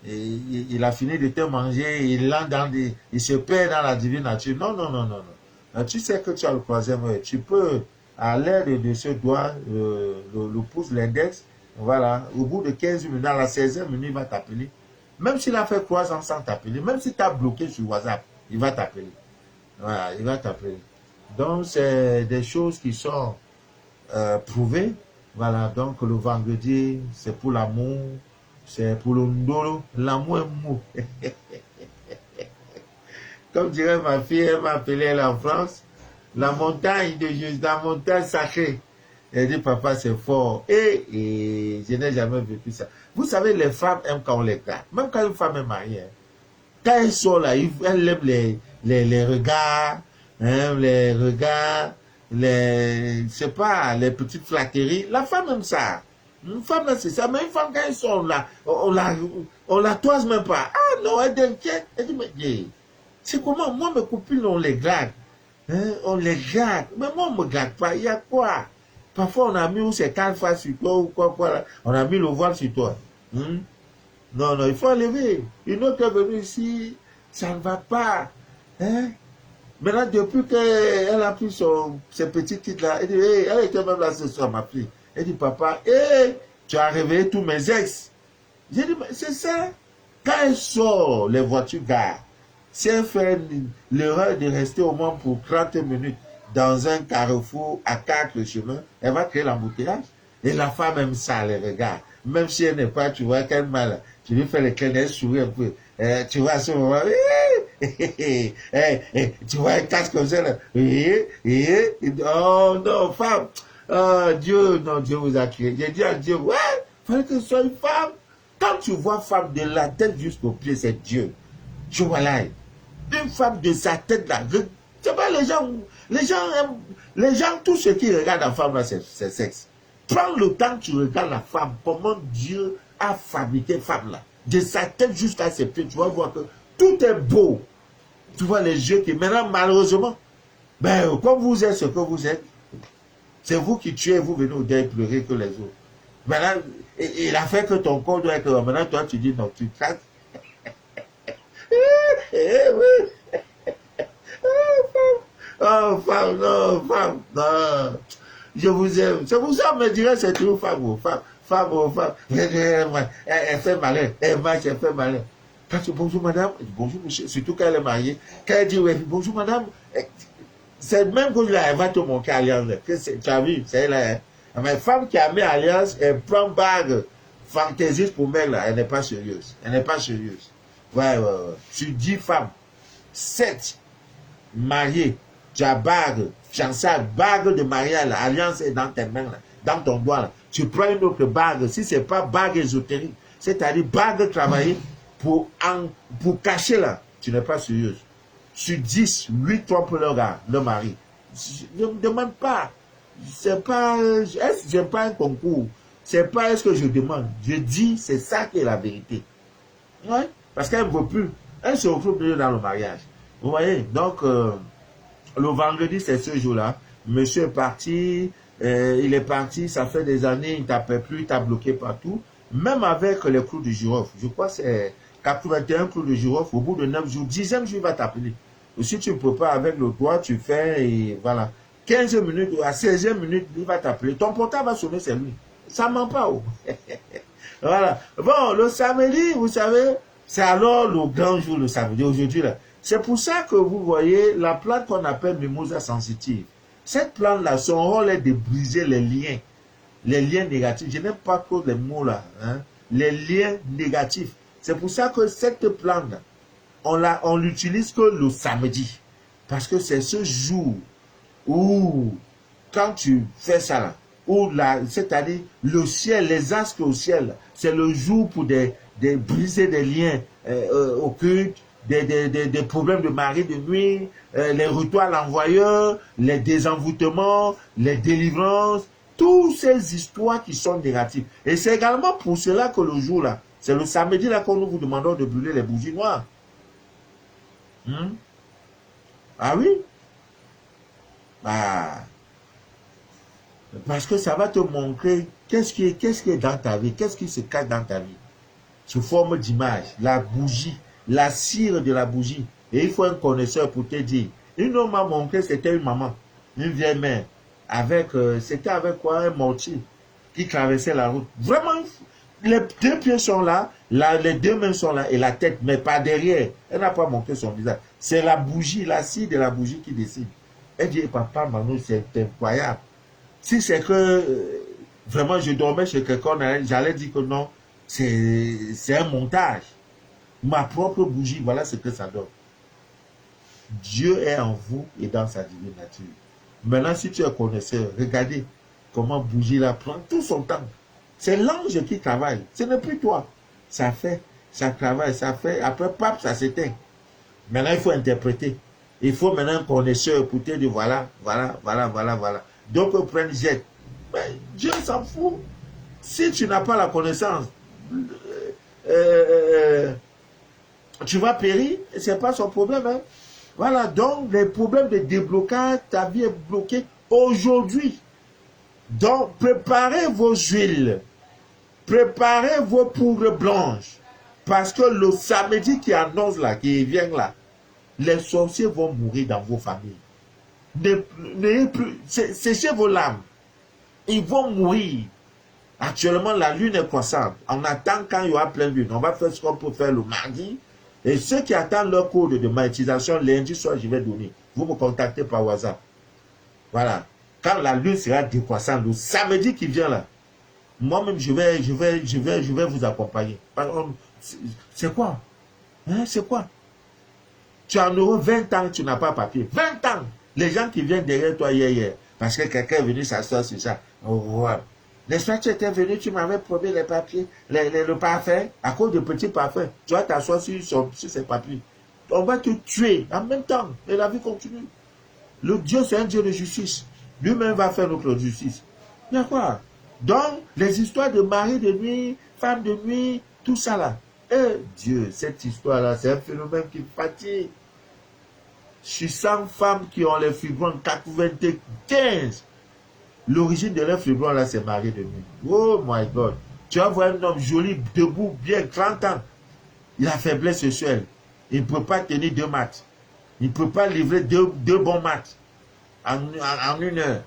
il a fini de te manger, il se perd dans la divine nature. Non, non, non, non, non. Tu sais que tu as le troisième œil. Tu peux, à l'aide de ce doigt, le pouce, l'index, voilà, au bout de 15 minutes, à la 16e minute, il va t'appeler. Même s'il a fait 3 ans sans t'appeler, même si tu as bloqué sur WhatsApp, il va t'appeler. Voilà, il va t'appeler. Donc, c'est des choses qui sont prouvées. Voilà, donc le vendredi, c'est pour l'amour, c'est pour le ndolo, l'amour est mou. Comme dirait ma fille, elle m'a appelé elle en France, la montagne de Jésus, la montagne sacrée. Elle dit, papa, c'est fort. Et je n'ai jamais vécu ça. Vous savez, les femmes aiment quand on les garde. Même quand une femme est mariée, hein. Quand elles sont là, elles aiment les regards, hein, je sais pas, les petites flatteries. La femme aime ça. Une femme, c'est ça. Mais une femme, quand elles sont là, on la toise même pas. Ah non, elle est inquiète. Elle dit, mais c'est comment? Moi, mes copines, on les garde. Hein, on les garde. Mais moi, on me garde pas. Il y a quoi? Parfois, on a mis où c'est 4 fois sur toi ou quoi. Là. On a mis le voile sur toi. Hmm? Non, non, il faut enlever. Une autre est venue ici, ça ne va pas. Hein? Maintenant, depuis qu'elle a pris ses petits titres là, elle dit, hey, elle était même là ce soir, ma fille. Elle dit, papa, hey, tu as réveillé tous mes ex. J'ai dit, mais c'est ça. Quand elle sort les voitures gares, si elle fait l'erreur de rester au moins pour 30 minutes dans un carrefour à 4 chemins, elle va créer l'embouteillage. Et la femme aime ça, les regards. Même si elle n'est pas, tu vois, qu'elle mal, tu lui fais le clin d'œil, souris un peu. Tu vois, à ce moment, tu vois, elle casse comme ça, là. Oh non, femme, Dieu, non, Dieu vous a créé. J'ai dit à Dieu, ouais, il fallait que ce soit une femme. Quand tu vois femme de la tête jusqu'au pied, c'est Dieu. Je vois là. Une femme de sa tête là. C'est pas les gens, tout ce qui regarde la femme là, c'est sexe. Prends le temps, tu regardes la femme, comment Dieu a fabriqué femme là. De sa tête jusqu'à ses pieds, tu vas voir que tout est beau. Tu vois les yeux qui, maintenant, malheureusement, ben, comme vous êtes ce que vous êtes, c'est vous qui tuez, vous venez au deuil pleurer que les autres. Maintenant, il a fait que ton corps doit être. Maintenant, toi, tu dis non, tu craques. Oh, femme, non, femme, non. Je vous aime. C'est pour ça qu'on me dirait c'est toujours femme, oh, femme, femme, oh, femme. Elle fait malin. Elle marche, elle fait malin. Quand tu dis bonjour madame, bonjour monsieur, surtout quand elle est mariée, quand elle dit ouais, bonjour madame, c'est même que là, elle va te montrer alliance. Tu as vu, c'est là. Hein. Mais femme qui a mis alliance, elle prend bague fantaisiste pour mec là, elle n'est pas sérieuse. Elle n'est pas sérieuse. Ouais. Tu dis femme, 7 mariée, tu as bague, fiançailles, bague de mariage, l'alliance est dans tes mains, là, dans ton doigt. Là. Tu prends une autre bague, si ce n'est pas bague ésotérique, c'est-à-dire bague travaillée pour cacher là, tu n'es pas sérieuse. Sur 10, 8 trompent leur gars, leur mari. Je ne me demande pas. C'est pas, j'aime pas un concours. C'est pas est-ce que je demande. Je dis, c'est ça qui est la vérité. Ouais, parce qu'elle ne veut plus. Elle se retrouve dans le mariage. Vous voyez, donc, le vendredi, c'est ce jour-là. Monsieur est parti, il est parti, ça fait des années, il ne t'appelle plus, il t'a bloqué partout. Même avec les clous de girofle, je crois que c'est 81 clous de girofle, au bout de 9 jours, 10e jour, il va t'appeler. Si tu ne peux pas avec le doigt, tu fais, et voilà. 15 minutes, à 16e minute, il va t'appeler. Ton portable va sonner, c'est lui. Ça ne ment pas. Oh. Voilà. Bon, le samedi, vous savez, c'est alors le grand jour, le samedi, aujourd'hui, là. C'est pour ça que vous voyez la plante qu'on appelle mimosa sensitive. Cette plante-là, son rôle est de briser les liens négatifs. Je n'aime pas trop les mots là, hein? Les liens négatifs. C'est pour ça que cette plante, on l'utilise que le samedi. Parce que c'est ce jour où, quand tu fais ça là, c'est-à-dire le ciel, les astres au ciel, c'est le jour pour briser des liens occultes, des problèmes de mari de nuit, les retours à l'envoyeur, les désenvoûtements, les délivrances, toutes ces histoires qui sont négatives. Et c'est également pour cela que le jour là, c'est le samedi là qu'on nous vous demandons de brûler les bougies noires. Ah oui? Ah. Parce que ça va te montrer qu'est-ce qui est dans ta vie, qu'est-ce qui se cache dans ta vie. Sous forme d'image, la bougie, la cire de la bougie. Et il faut un connaisseur pour te dire. Une homme m'a montré, c'était une maman, une vieille mère, c'était avec quoi, un mortier, qui traversait la route. Vraiment, les 2 pieds sont là, les 2 mains sont là, et la tête, mais pas derrière. Elle n'a pas montré son visage. C'est la bougie, la cire de la bougie qui décide. Elle dit, papa, Manu, c'est incroyable. Si c'est que vraiment je dormais chez quelqu'un, j'allais dire que non, c'est un montage. Ma propre bougie, voilà ce que ça donne. Dieu est en vous et dans sa divine nature. Maintenant, si tu es connaisseur, regardez comment bougie là prend tout son temps. C'est l'ange qui travaille, ce n'est plus toi. Ça fait, ça travaille, ça fait, après, pap, ça s'éteint. Maintenant, il faut interpréter. Il faut maintenant un connaisseur pour te dire voilà. Donc, prenne jet. Mais Dieu s'en fout. Si tu n'as pas la connaissance, tu vas périr, ce n'est pas son problème. Hein. Voilà, donc les problèmes de déblocage, ta vie est bloquée aujourd'hui. Donc, préparez vos huiles, préparez vos poudres blanches, parce que le samedi qui annonce là, qui vient là, les sorciers vont mourir dans vos familles. N'ayez plus, séchez vos larmes. Ils vont mourir. Actuellement, la lune est croissante. On attend quand il y aura pleine lune. On va faire ce qu'on peut faire le mardi. Et ceux qui attendent leur code de monétisation, lundi soir, je vais donner. Vous me contactez par WhatsApp. Voilà. Quand la lune sera décroissante, le samedi qui vient là, moi-même, je vais vous accompagner. C'est quoi? Hein, c'est quoi? Tu en auras 20 ans, tu n'as pas papier. 20 ans. Les gens qui viennent derrière toi hier. parce que quelqu'un est venu s'asseoir sur ça. Oh, ouais. N'est-ce pas, tu étais venu, tu m'avais promis les papiers, le parfum, à cause de petits parfums. Tu vas t'asseoir sur ces papiers. On va te tuer en même temps. Et la vie continue. Le Dieu, c'est un Dieu de justice. Lui-même va faire notre justice. Il y a quoi? Donc, les histoires de mari de nuit, femme de nuit, tout ça là. Eh Dieu, cette histoire-là, c'est un phénomène qui fatigue. 600 femmes qui ont les fibromes 95. L'origine de leur fibrome là, c'est mari de nuit. Oh my God. Tu vas voir un homme joli, debout, bien, 30 ans. Il a faiblesse sexuelle. Il ne peut pas tenir 2 maths. Il ne peut pas livrer deux bons maths en 1 heure.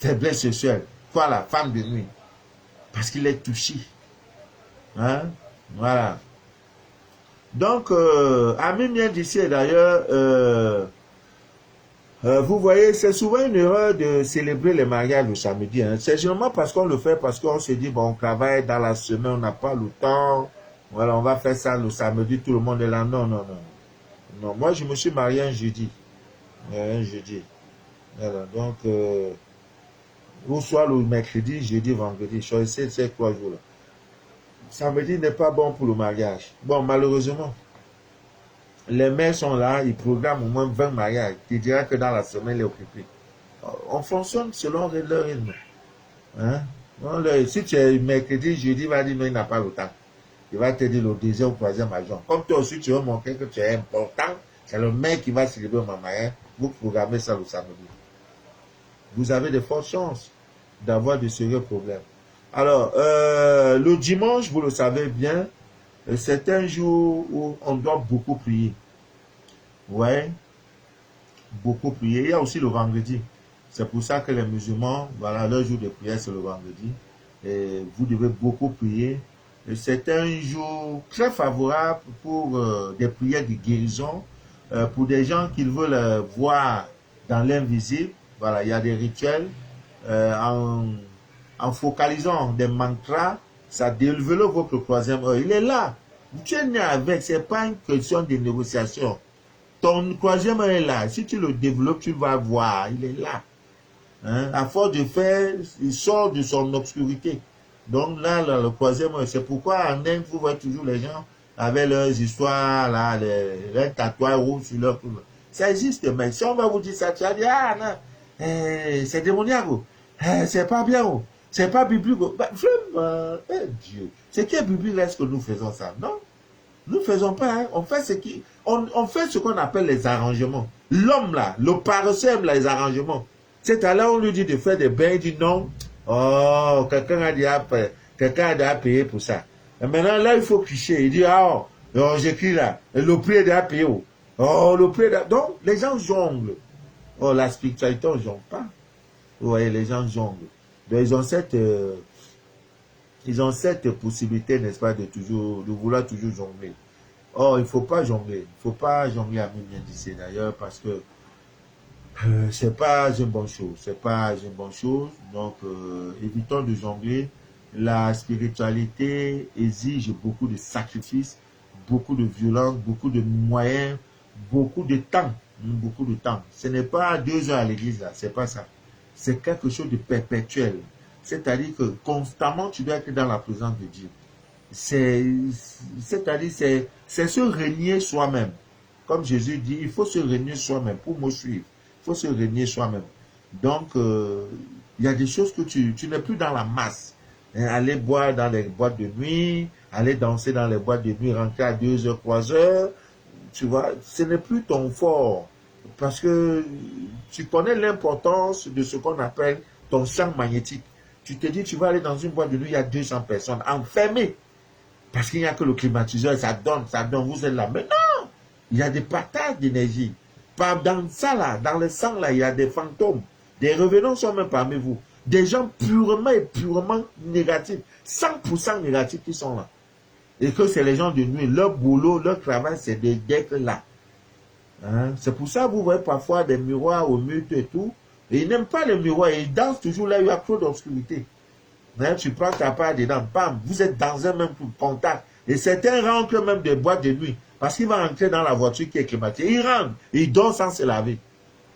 Faiblesse sexuelle. Voilà, femme de nuit. Parce qu'il est touché. Hein? Voilà. Donc, Ami vient d'ici d'ailleurs, vous voyez, c'est souvent une erreur de célébrer les mariages le samedi. Hein. C'est généralement parce qu'on le fait, parce qu'on se dit, bon, on travaille dans la semaine, on n'a pas le temps. Voilà, on va faire ça le samedi, tout le monde est là. Non, non, non. Non, moi, je me suis marié un jeudi. Un jeudi. Voilà, donc, ou soit le mercredi, jeudi, vendredi. Choisissez ces 3 jours-là. Samedi n'est pas bon pour le mariage. Bon, malheureusement, les mères sont là, ils programment au moins 20 mariages. Tu diras que dans la semaine, il est occupé. On fonctionne selon leur rythme. Hein? Si tu es mercredi, jeudi, il va dire non, il n'a pas le temps. Il va te dire le 2e ou 3e agent. Comme toi aussi, tu veux montrer que tu es important, c'est le mec qui va célébrer mon mariage. Vous programmez ça le samedi. Vous avez de fortes chances d'avoir de sérieux problèmes. Alors, le dimanche, vous le savez bien, c'est un jour où on doit beaucoup prier. Ouais, beaucoup prier. Il y a aussi le vendredi. C'est pour ça que les musulmans, voilà, leur jour de prière, c'est le vendredi. Et vous devez beaucoup prier. C'est un jour très favorable pour des prières de guérison, pour des gens qui veulent voir dans l'invisible. Voilà, il y a des rituels en focalisant des mantras, ça développe votre 3e œil. Il est là. Tu es né avec, ce n'est pas une question de négociation. Ton 3e œil est là. Si tu le développes, tu vas voir. Il est là. Hein? À force de faire, il sort de son obscurité. Donc là, le 3e œil, c'est pourquoi en Inde, vous voyez toujours les gens avec leurs histoires, là, les tatouages rouges sur leur cou. Ça existe, mais si on va vous dire ça, tu vas dire, ah non, c'est démoniaque, c'est pas bien, c'est pas biblique. Bah, Dieu, c'est qui est biblique, est-ce que nous faisons ça? Non, nous ne faisons pas, hein. On fait ce qu'on appelle les arrangements. L'homme là, le paresseux aime les arrangements. C'est à là on lui dit de faire des bains, il dit non. Oh, quelqu'un a déjà payé pour ça. Et maintenant là, il faut clicher. Il dit, ah, oh, j'écris là, le prix est déjà payé. Oh, le prix est déjà... Donc, les gens jonglent. Oh, la spiritualité, on ne jongle pas. Vous voyez, les gens jonglent. Donc, ils ont cette possibilité, n'est-ce pas, de vouloir toujours jongler. Or, il ne faut pas jongler. Il ne faut pas jongler à Mimien d'ici d'ailleurs, parce que c'est pas une bonne chose. C'est pas une bonne chose. Donc, évitons de jongler. La spiritualité exige beaucoup de sacrifices, beaucoup de violence, beaucoup de moyens, beaucoup de temps. Beaucoup de temps. Ce n'est pas 2 heures à l'église, là. C'est pas ça. C'est quelque chose de perpétuel. C'est-à-dire que constamment, tu dois être dans la présence de Dieu. C'est-à-dire, c'est se renier soi-même. Comme Jésus dit, il faut se renier soi-même pour me suivre. Il faut se renier soi-même. Donc, il y a des choses que tu n'es plus dans la masse. Hein, aller boire dans les boîtes de nuit, aller danser dans les boîtes de nuit, rentrer à 2 heures, 3 heures. Tu vois, ce n'est plus ton fort. Parce que tu connais l'importance de ce qu'on appelle ton champ magnétique. Tu te dis, tu vas aller dans une boîte de nuit, il y a 200 personnes enfermées. Parce qu'il n'y a que le climatiseur, ça donne, vous êtes là. Mais non, il y a des partages d'énergie. Dans ça là, dans le sang là, il y a des fantômes. Des revenants sont même parmi vous. Des gens purement et purement négatifs. 100% négatifs qui sont là. Et que c'est les gens de nuit. Leur boulot, leur travail, c'est d'être là. Hein? C'est pour ça que vous voyez parfois des miroirs au mur et tout. Et ils n'aiment pas les miroirs. Ils dansent toujours là où il y a trop d'obscurité. Hein? Tu prends ta part dedans. Bam, vous êtes dans un même contact. Et certains rentrent même des boîtes de nuit. Parce qu'il va rentrer dans la voiture qui est climatisée. Il rentre. Il dort sans se laver.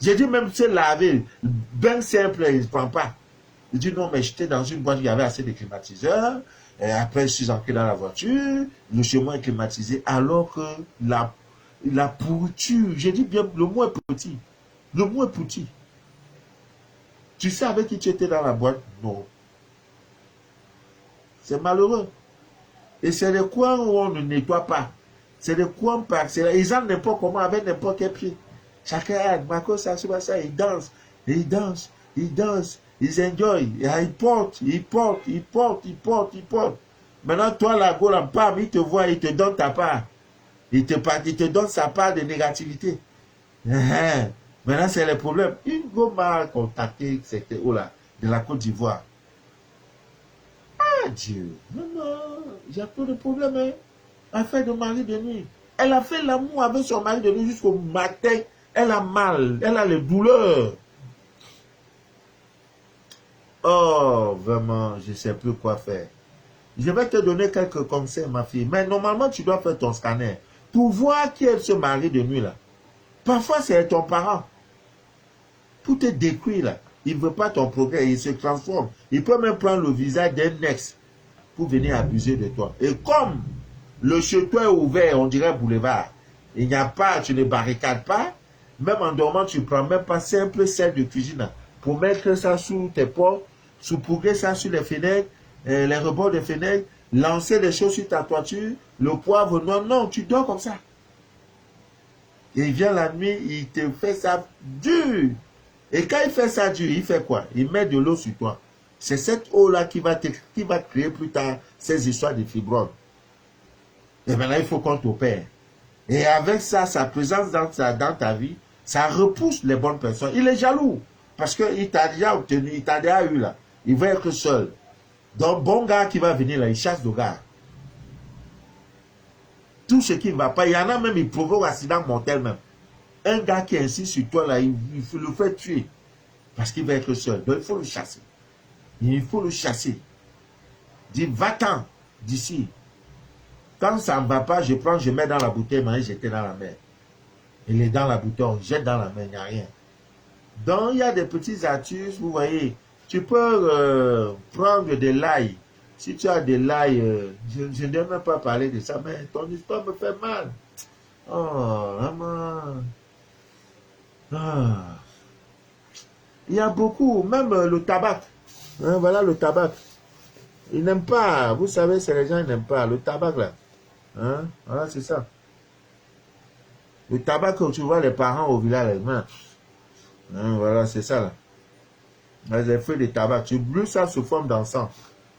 J'ai dit même se laver, bien simple, il ne prend pas. Il dit non, mais j'étais dans une boîte, il y avait assez de climatiseurs. Et après, je suis entré dans la voiture, le chemin est climatisé, alors que la pourriture, j'ai dit bien, le mot est petit. Le mot est petit. Tu sais avec qui tu étais dans la boîte? Non. C'est malheureux. Et c'est des coins où on ne nettoie pas. C'est des coins par excellence. Ils ont n'importe comment, avec n'importe quel pied. Chacun a Marco, ça, ils dansent, ils dansent, ils dansent, ils enjoy. Ils portent, ils portent, ils portent, ils portent, ils portent. Maintenant, toi, la go, la bam, il te voit, il te donne ta part. Il te donne sa part de négativité. Maintenant, c'est le problème. Une go m'a contacté, c'était où là, de la Côte d'Ivoire. Ah Dieu, non, non, j'ai peu de problème, hein. Affaire de mari de nuit. Elle a fait l'amour avec son mari de nuit jusqu'au matin. Elle a mal, elle a les douleurs. Oh, vraiment, je ne sais plus quoi faire. Je vais te donner quelques conseils, ma fille. Mais normalement, tu dois faire ton scanner pour voir qui est ce mari de nuit là. Parfois, c'est ton parent. Tout est détruit là. Il ne veut pas ton progrès, il se transforme. Il peut même prendre le visage d'un ex pour venir abuser de toi. Et comme le chez toi est ouvert, on dirait boulevard, il n'y a pas, tu ne barricades pas, même en dormant, tu ne prends même pas simple sel de cuisine pour mettre ça sous tes portes, saupoudrer ça sur les fenêtres, les rebords des fenêtres, lancer des choses sur ta toiture, le poivre, non, non, tu dors comme ça. Et il vient la nuit, il te fait ça dur. Et quand il fait ça dur, il fait quoi? Il met de l'eau sur toi. C'est cette eau-là qui va créer plus tard ces histoires de fibromes. Et maintenant, il faut qu'on t'opère. Et avec ça, sa présence dans ta vie, ça repousse les bonnes personnes. Il est jaloux. Parce qu'il t'a déjà obtenu, il t'a déjà eu là. Il va être seul. Donc, bon gars qui va venir là, il chasse le gars. Tout ce qui ne va pas, il y en a même, il provoque un accident mortel même. Un gars qui insiste sur toi là, il le fait tuer. Parce qu'il va être seul. Donc, il faut le chasser. Il faut le chasser. Dis, va-t'en d'ici. Quand ça ne va pas, je mets dans la bouteille, mais j'étais dans la mer. Il est dans la bouteille, on jette dans la mer, il n'y a rien. Donc, il y a des petites astuces, vous voyez. Tu peux prendre de l'ail. Si tu as de l'ail, je ne vais même pas parler de ça, mais ton histoire me fait mal. Oh, vraiment. Ah. Il y a beaucoup, même le tabac. Hein, voilà le tabac. Ils n'aiment pas. Vous savez, c'est les gens qui n'aiment pas. Le tabac, là. Hein? Voilà, c'est ça. Le tabac que tu vois les parents au village, les mains. Hein, voilà, c'est ça, là. Les feuilles de tabac. Tu brûles ça sous forme d'encens.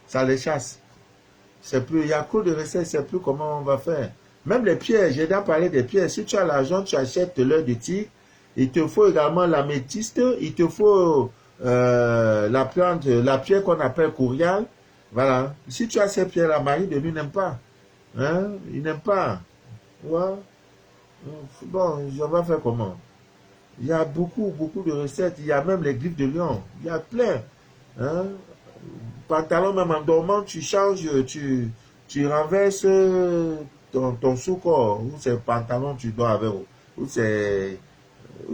Ça les chasse. C'est plus, il y a trop de recettes, c'est plus comment on va faire. Même les pierres, j'ai déjà parlé des pierres. Si tu as l'argent, tu achètes l'œil de tigre. Il te faut également l'améthyste. Il te faut la plante, la pierre qu'on appelle courrial. Voilà. Si tu as ces pierres-là, Marie de lui n'aime pas. Hein? Il n'aime pas. Ouais. Bon, je vais faire comment? Il y a beaucoup, beaucoup de recettes. Il y a même les griffes de lion. Il y a plein. Hein? Pantalon, même en dormant, tu changes, tu renverses ton sous-corps. Ou c'est pantalon, tu dors avec. Ou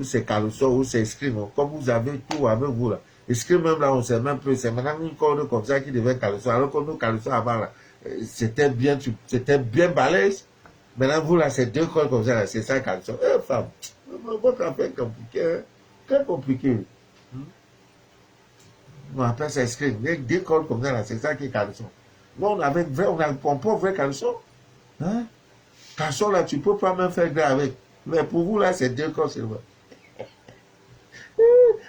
c'est caleçon, ou c'est escrime. Comme vous avez tout avec vous là. Escrime même là, on sait même plus. C'est maintenant une corde comme ça qui devient caleçon. Alors que nous, caleçon avant là, c'était bien balèze. Maintenant, vous là, c'est deux cordes comme ça là. C'est ça caleçon. Eh, femme, votre affaire est compliquée. Hein? Très compliqué. On appelle ça escrime. Deux cordes comme ça là, c'est ça qui est caleçon. Nous, on prend vrai caleçon. Hein? Caleçon là, tu peux pas même faire grave avec. Mais pour vous là, c'est deux cordes, c'est vrai.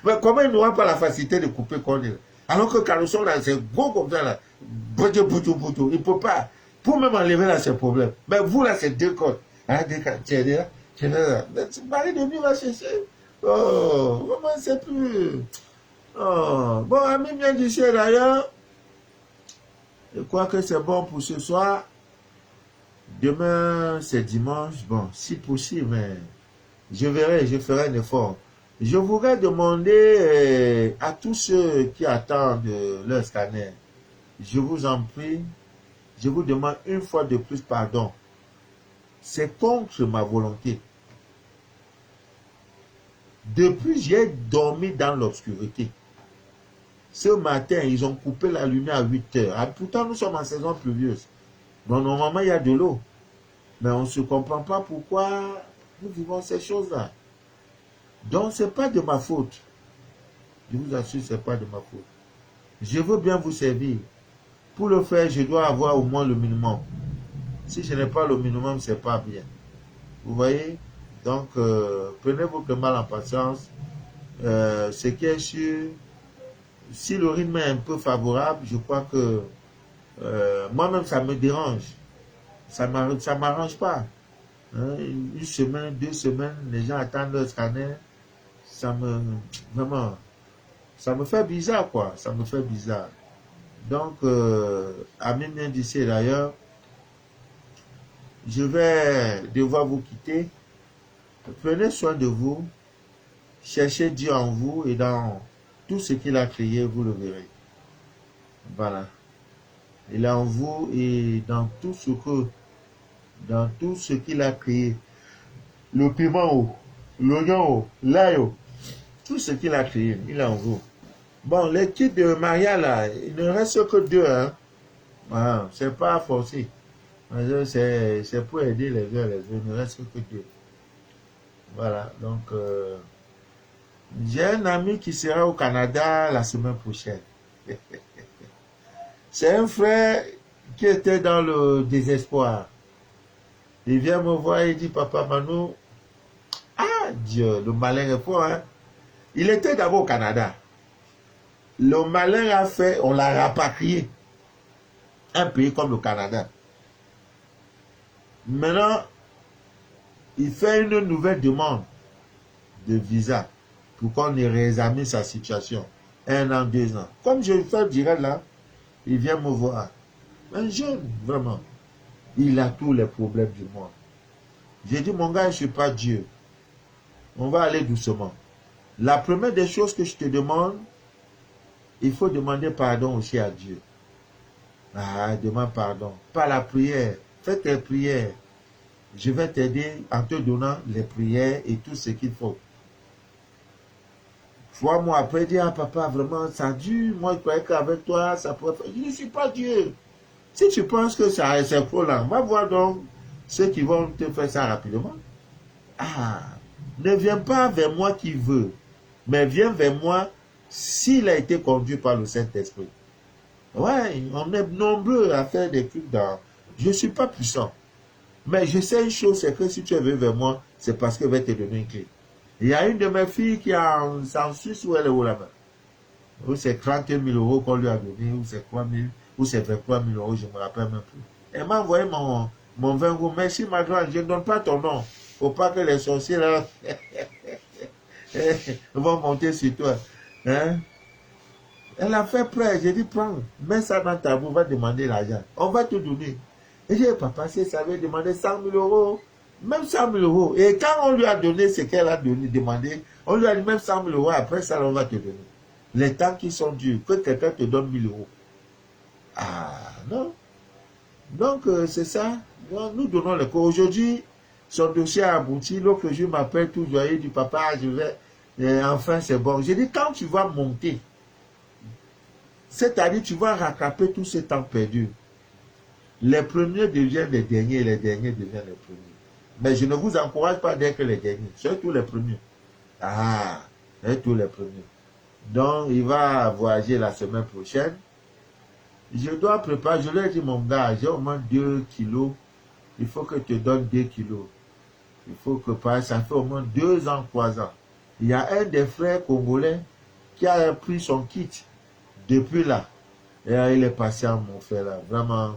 Mais comment il n'aura pas la facilité de couper corps là? Alors que caleçon là, c'est gros comme ça là. Boutou, boutou, boutou. Il ne peut pas. Pour même enlever là, c'est problème. Mais vous là, c'est deux cordes. Hein, tu es là. Mais tu parlais de lui va chercher. Oh, comment c'est plus. Oh, bon, ami bien d'ici d'ailleurs. Je crois que c'est bon pour ce soir. Demain, c'est dimanche. Bon, si possible, mais je verrai, je ferai un effort. Je voudrais demander à tous ceux qui attendent leur scanner, je vous en prie, je vous demande une fois de plus pardon. C'est contre ma volonté. Depuis, j'ai dormi dans l'obscurité. Ce matin, ils ont coupé la lumière à 8 heures. Ah, pourtant, nous sommes en saison pluvieuse. Donc, normalement, il y a de l'eau. Mais on ne se comprend pas pourquoi nous vivons ces choses-là. Donc, ce n'est pas de ma faute. Je vous assure, ce n'est pas de ma faute. Je veux bien vous servir. Pour le faire, je dois avoir au moins le minimum. Si je n'ai pas le minimum, ce n'est pas bien. Vous voyez? Donc, prenez votre mal en patience. Ce qui est sûr, si le rythme est un peu favorable, je crois que moi-même, ça me dérange. Ça ne m'arrange pas. Hein, une semaine, 2 semaines, les gens attendent leur scanner. Vraiment, ça me fait bizarre, quoi. Ça me fait bizarre. Donc, Amin vient d'ici d'ailleurs, je vais devoir vous quitter. Prenez soin de vous. Cherchez Dieu en vous et dans tout ce qu'il a créé, vous le verrez. Voilà. Il est en vous et dans tout ce qu'il a créé. Le piment, l'oignon, l'ail, tout ce qu'il a créé, il est en vous. Bon, les kits de Maria, là, il ne reste que 2, hein. Voilà, c'est pas forcé. C'est pour aider les uns les autres, il ne reste que 2. Voilà, donc, j'ai un ami qui sera au Canada la semaine prochaine. C'est un frère qui était dans le désespoir. Il vient me voir et dit, Papa Manu, ah Dieu, le malin est fort, hein. Il était d'abord au Canada. Le malin a fait, on l'a rapatrié. Un pays comme le Canada. Maintenant, il fait une nouvelle demande de visa pour qu'on réexamine sa situation. 1 an, 2 ans. Comme je le fais direct là, il vient me voir. Un jeune, vraiment. Il a tous les problèmes du monde. J'ai dit, mon gars, je ne suis pas Dieu. On va aller doucement. La première des choses que je te demande, il faut demander pardon aussi à Dieu. Ah, demande pardon. Pas la prière. Fais tes prières. Je vais t'aider en te donnant les prières et tout ce qu'il faut. 3 mois après, dire, ah papa, vraiment, ça dure. Moi, je croyais qu'avec toi, ça pourrait faire. Je ne suis pas Dieu. Si tu penses que ça c'est trop lent, va voir donc ceux qui vont te faire ça rapidement. Ah, ne viens pas vers moi qui veut, mais viens vers moi s'il a été conduit par le Saint-Esprit. Ouais, on est nombreux à faire des trucs dans... Je ne suis pas puissant. Mais je sais une chose, c'est que si tu es venu vers moi, c'est parce que je vais te donner une clé. Il y a une de mes filles qui est en Suisse où elle est où là-bas. Où c'est 30 000 euros qu'on lui a donné, ou c'est 3 000, ou c'est 23 000 euros, je ne me rappelle même plus. Elle m'a envoyé mon 20 euros. Merci ma grande, je ne donne pas ton nom. Il ne faut pas que les sorciers là vont monter sur toi. Hein? Elle a fait prêt, j'ai dit prends, mets ça dans ta bouche, va demander l'argent. On va te donner. Et j'ai dit, papa, si ça veut demander 100 000 euros, même 100 000 euros. Et quand on lui a donné ce qu'elle a demandé, on lui a dit même 100 000 euros, après ça, on va te donner. Les temps qui sont durs, que quelqu'un te donne 1000 euros. Ah, non. Donc, c'est ça. Nous donnons le cours. Aujourd'hui, son dossier a abouti. L'autre jour, il m'appelle tout joyeux, il dit, papa, je vais, enfin, c'est bon. J'ai dit, quand tu vas monter, c'est-à-dire, tu vas rattraper tout ce temps perdu. Les premiers deviennent les derniers et les derniers deviennent les premiers. Mais je ne vous encourage pas d'être les derniers, surtout les premiers. Ah, surtout les premiers. Donc, il va voyager la semaine prochaine. Je dois préparer, je lui ai dit, mon gars, j'ai au moins 2 kilos. Il faut que tu donnes 2 kilos. Il faut que, ça fait au moins 2 ans, 3 ans. Il y a un des frères congolais qui a pris son kit depuis là. Et il est patient, mon frère, là. Vraiment.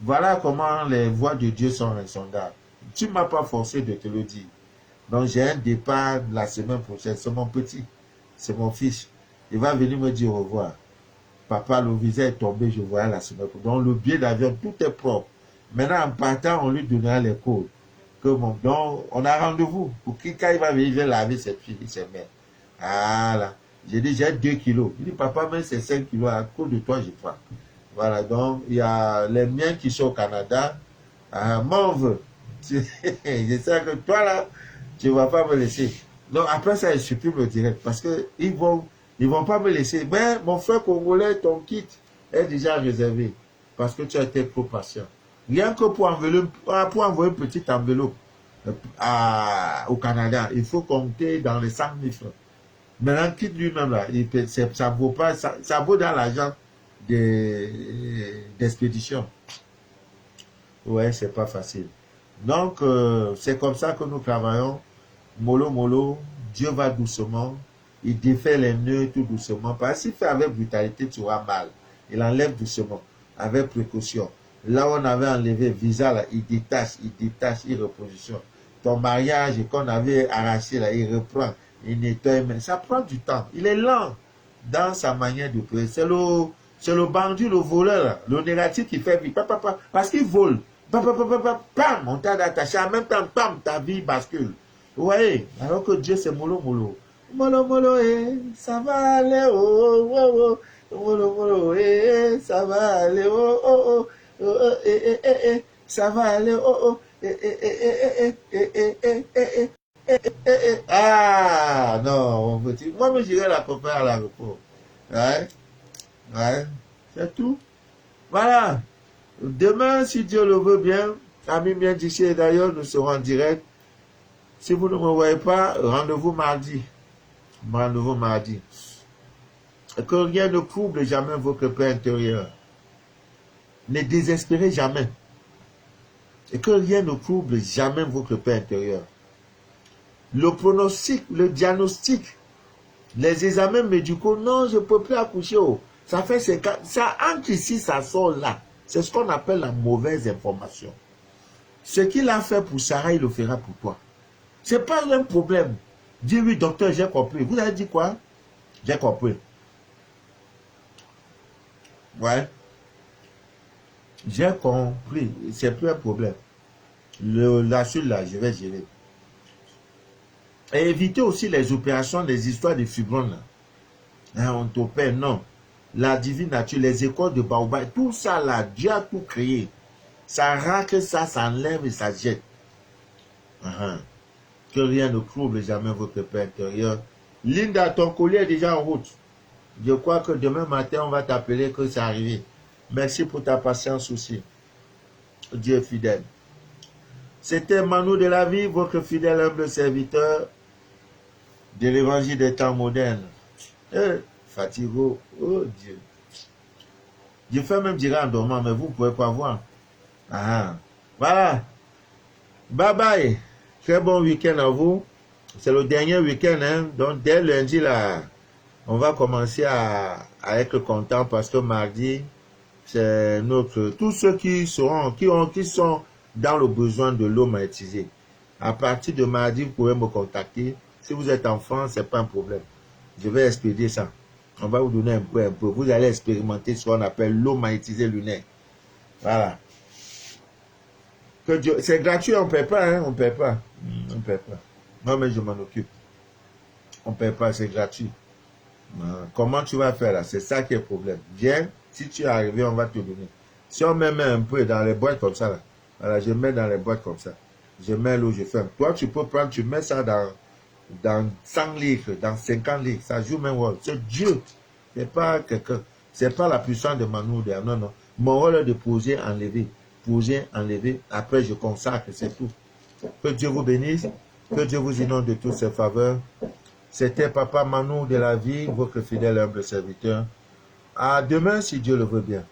Voilà comment les voies de Dieu sont insondables. Tu ne m'as pas forcé de te le dire. Donc, j'ai un départ la semaine prochaine. C'est mon petit. C'est mon fils. Il va venir me dire au revoir. Papa, le visa est tombé, je voyais la semaine prochaine. Donc, le billet d'avion, tout est propre. Maintenant, en partant, on lui donnera les codes. Donc, on a rendez-vous. Pour qui, quand il va venir, il va laver cette fille, ses mains. Voilà. J'ai dit, j'ai 2 kilos. Il dit, papa, mais c'est 5 kilos. À cause de toi, je prends. Voilà. Donc, il y a les miens qui sont au Canada. Moi, on veut. Je sais que toi, là, tu ne vas pas me laisser. Donc après ça, ils suppriment le direct parce que ils vont pas me laisser. Mais mon frère congolais, ton kit est déjà réservé parce que tu as été trop patient. Rien que pour envoyer une petite enveloppe au Canada, il faut compter dans les 100 000 francs. Maintenant, kit lui-même, là, ça vaut pas, ça vaut dans l'argent d'expédition. Ouais, c'est pas facile. Donc, c'est comme ça que nous travaillons. Mollo, mollo, Dieu va doucement. Il défait les nœuds tout doucement. Parce qu'il fait avec brutalité, tu auras mal. Il enlève doucement, avec précaution. Là où on avait enlevé visa, là, il détache, il repositionne. Ton mariage qu'on avait arraché, là, il reprend, il nettoie. Mais ça prend du temps. Il est lent dans sa manière de prier. C'est le bandit, le voleur, là, le négatif qui fait vite. Parce qu'il vole. Pam, on t'a attaché. En même temps, pam, ta vie bascule. Vous voyez, alors que Dieu c'est mollo mollo. Mollo mollo, ça va aller, oh, oh, oh. Mollo mollo, ça va aller, oh, oh, oh. Ça va aller, oh, oh. Ah, non, mon petit. Moi, j'irai l'accompagner à l'aéroport. Ouais, ouais, c'est tout. Voilà. Demain, si Dieu le veut bien, Ami bien d'ici et d'ailleurs, nous serons en direct. Si vous ne me voyez pas, rendez-vous mardi. Rendez-vous mardi. Et que rien ne trouble jamais votre paix intérieure. Ne désespérez jamais. Et que rien ne trouble jamais votre paix intérieure. Le pronostic, le diagnostic, les examens médicaux, non, je ne peux plus accoucher. Oh. Ça fait ça entre ici, ça sort là. C'est ce qu'on appelle la mauvaise information. Ce qu'il a fait pour Sarah, il le fera pour toi. Ce n'est pas un problème. Dis oui, docteur, j'ai compris. Vous avez dit quoi? J'ai compris. Ouais. J'ai compris. C'est plus un problème. La suite là, je vais gérer. Et éviter aussi les opérations, les histoires de fibromes. Hein, on t'opère, non. La divine nature, les écoles de Baobab, tout ça là, Dieu a tout créé. Ça racle ça, ça enlève et ça jette. Que rien ne trouble jamais votre paix intérieure. Linda, ton collier est déjà en route. Je crois que demain matin, on va t'appeler que c'est arrivé. Merci pour ta patience aussi. Dieu est fidèle. C'était Manu de la vie, votre fidèle humble serviteur de l'évangile des temps modernes. Fatigo, oh Dieu. Je fais même dire en dormant, mais vous ne pouvez pas voir. Voilà. Bye bye. Très bon week-end à vous. C'est le dernier week-end, hein? Donc dès lundi, là, on va commencer à être content parce que mardi, c'est notre... Tous ceux qui sont dans le besoin de l'eau magnétisée. À partir de mardi, vous pouvez me contacter. Si vous êtes en France, ce n'est pas un problème. Je vais expédier ça. On va vous donner un peu. Vous allez expérimenter ce qu'on appelle l'eau magnétisée lunaire. Voilà. C'est gratuit, on ne paie pas, hein? On ne paie pas. On ne paie pas. Moi, mais je m'en occupe. On ne paie pas, c'est gratuit. Comment tu vas faire là? C'est ça qui est le problème. Viens, si tu es arrivé, on va te donner. Si on met un peu dans les boîtes comme ça, là, voilà, je mets dans les boîtes comme ça. Je mets l'eau, je ferme. Toi, tu peux prendre, tu mets ça dans 100 litres, dans 50 litres. Ça joue même rôle. C'est Dieu. C'est pas quelqu'un. C'est pas la puissance de Manu. Non, non. Mon rôle est de poser, enlever. Poser, enlever. Après, je consacre, c'est tout. Que Dieu vous bénisse. Que Dieu vous inonde de toutes ses faveurs. C'était Papa Manu de la vie, votre fidèle humble serviteur. À demain, si Dieu le veut bien.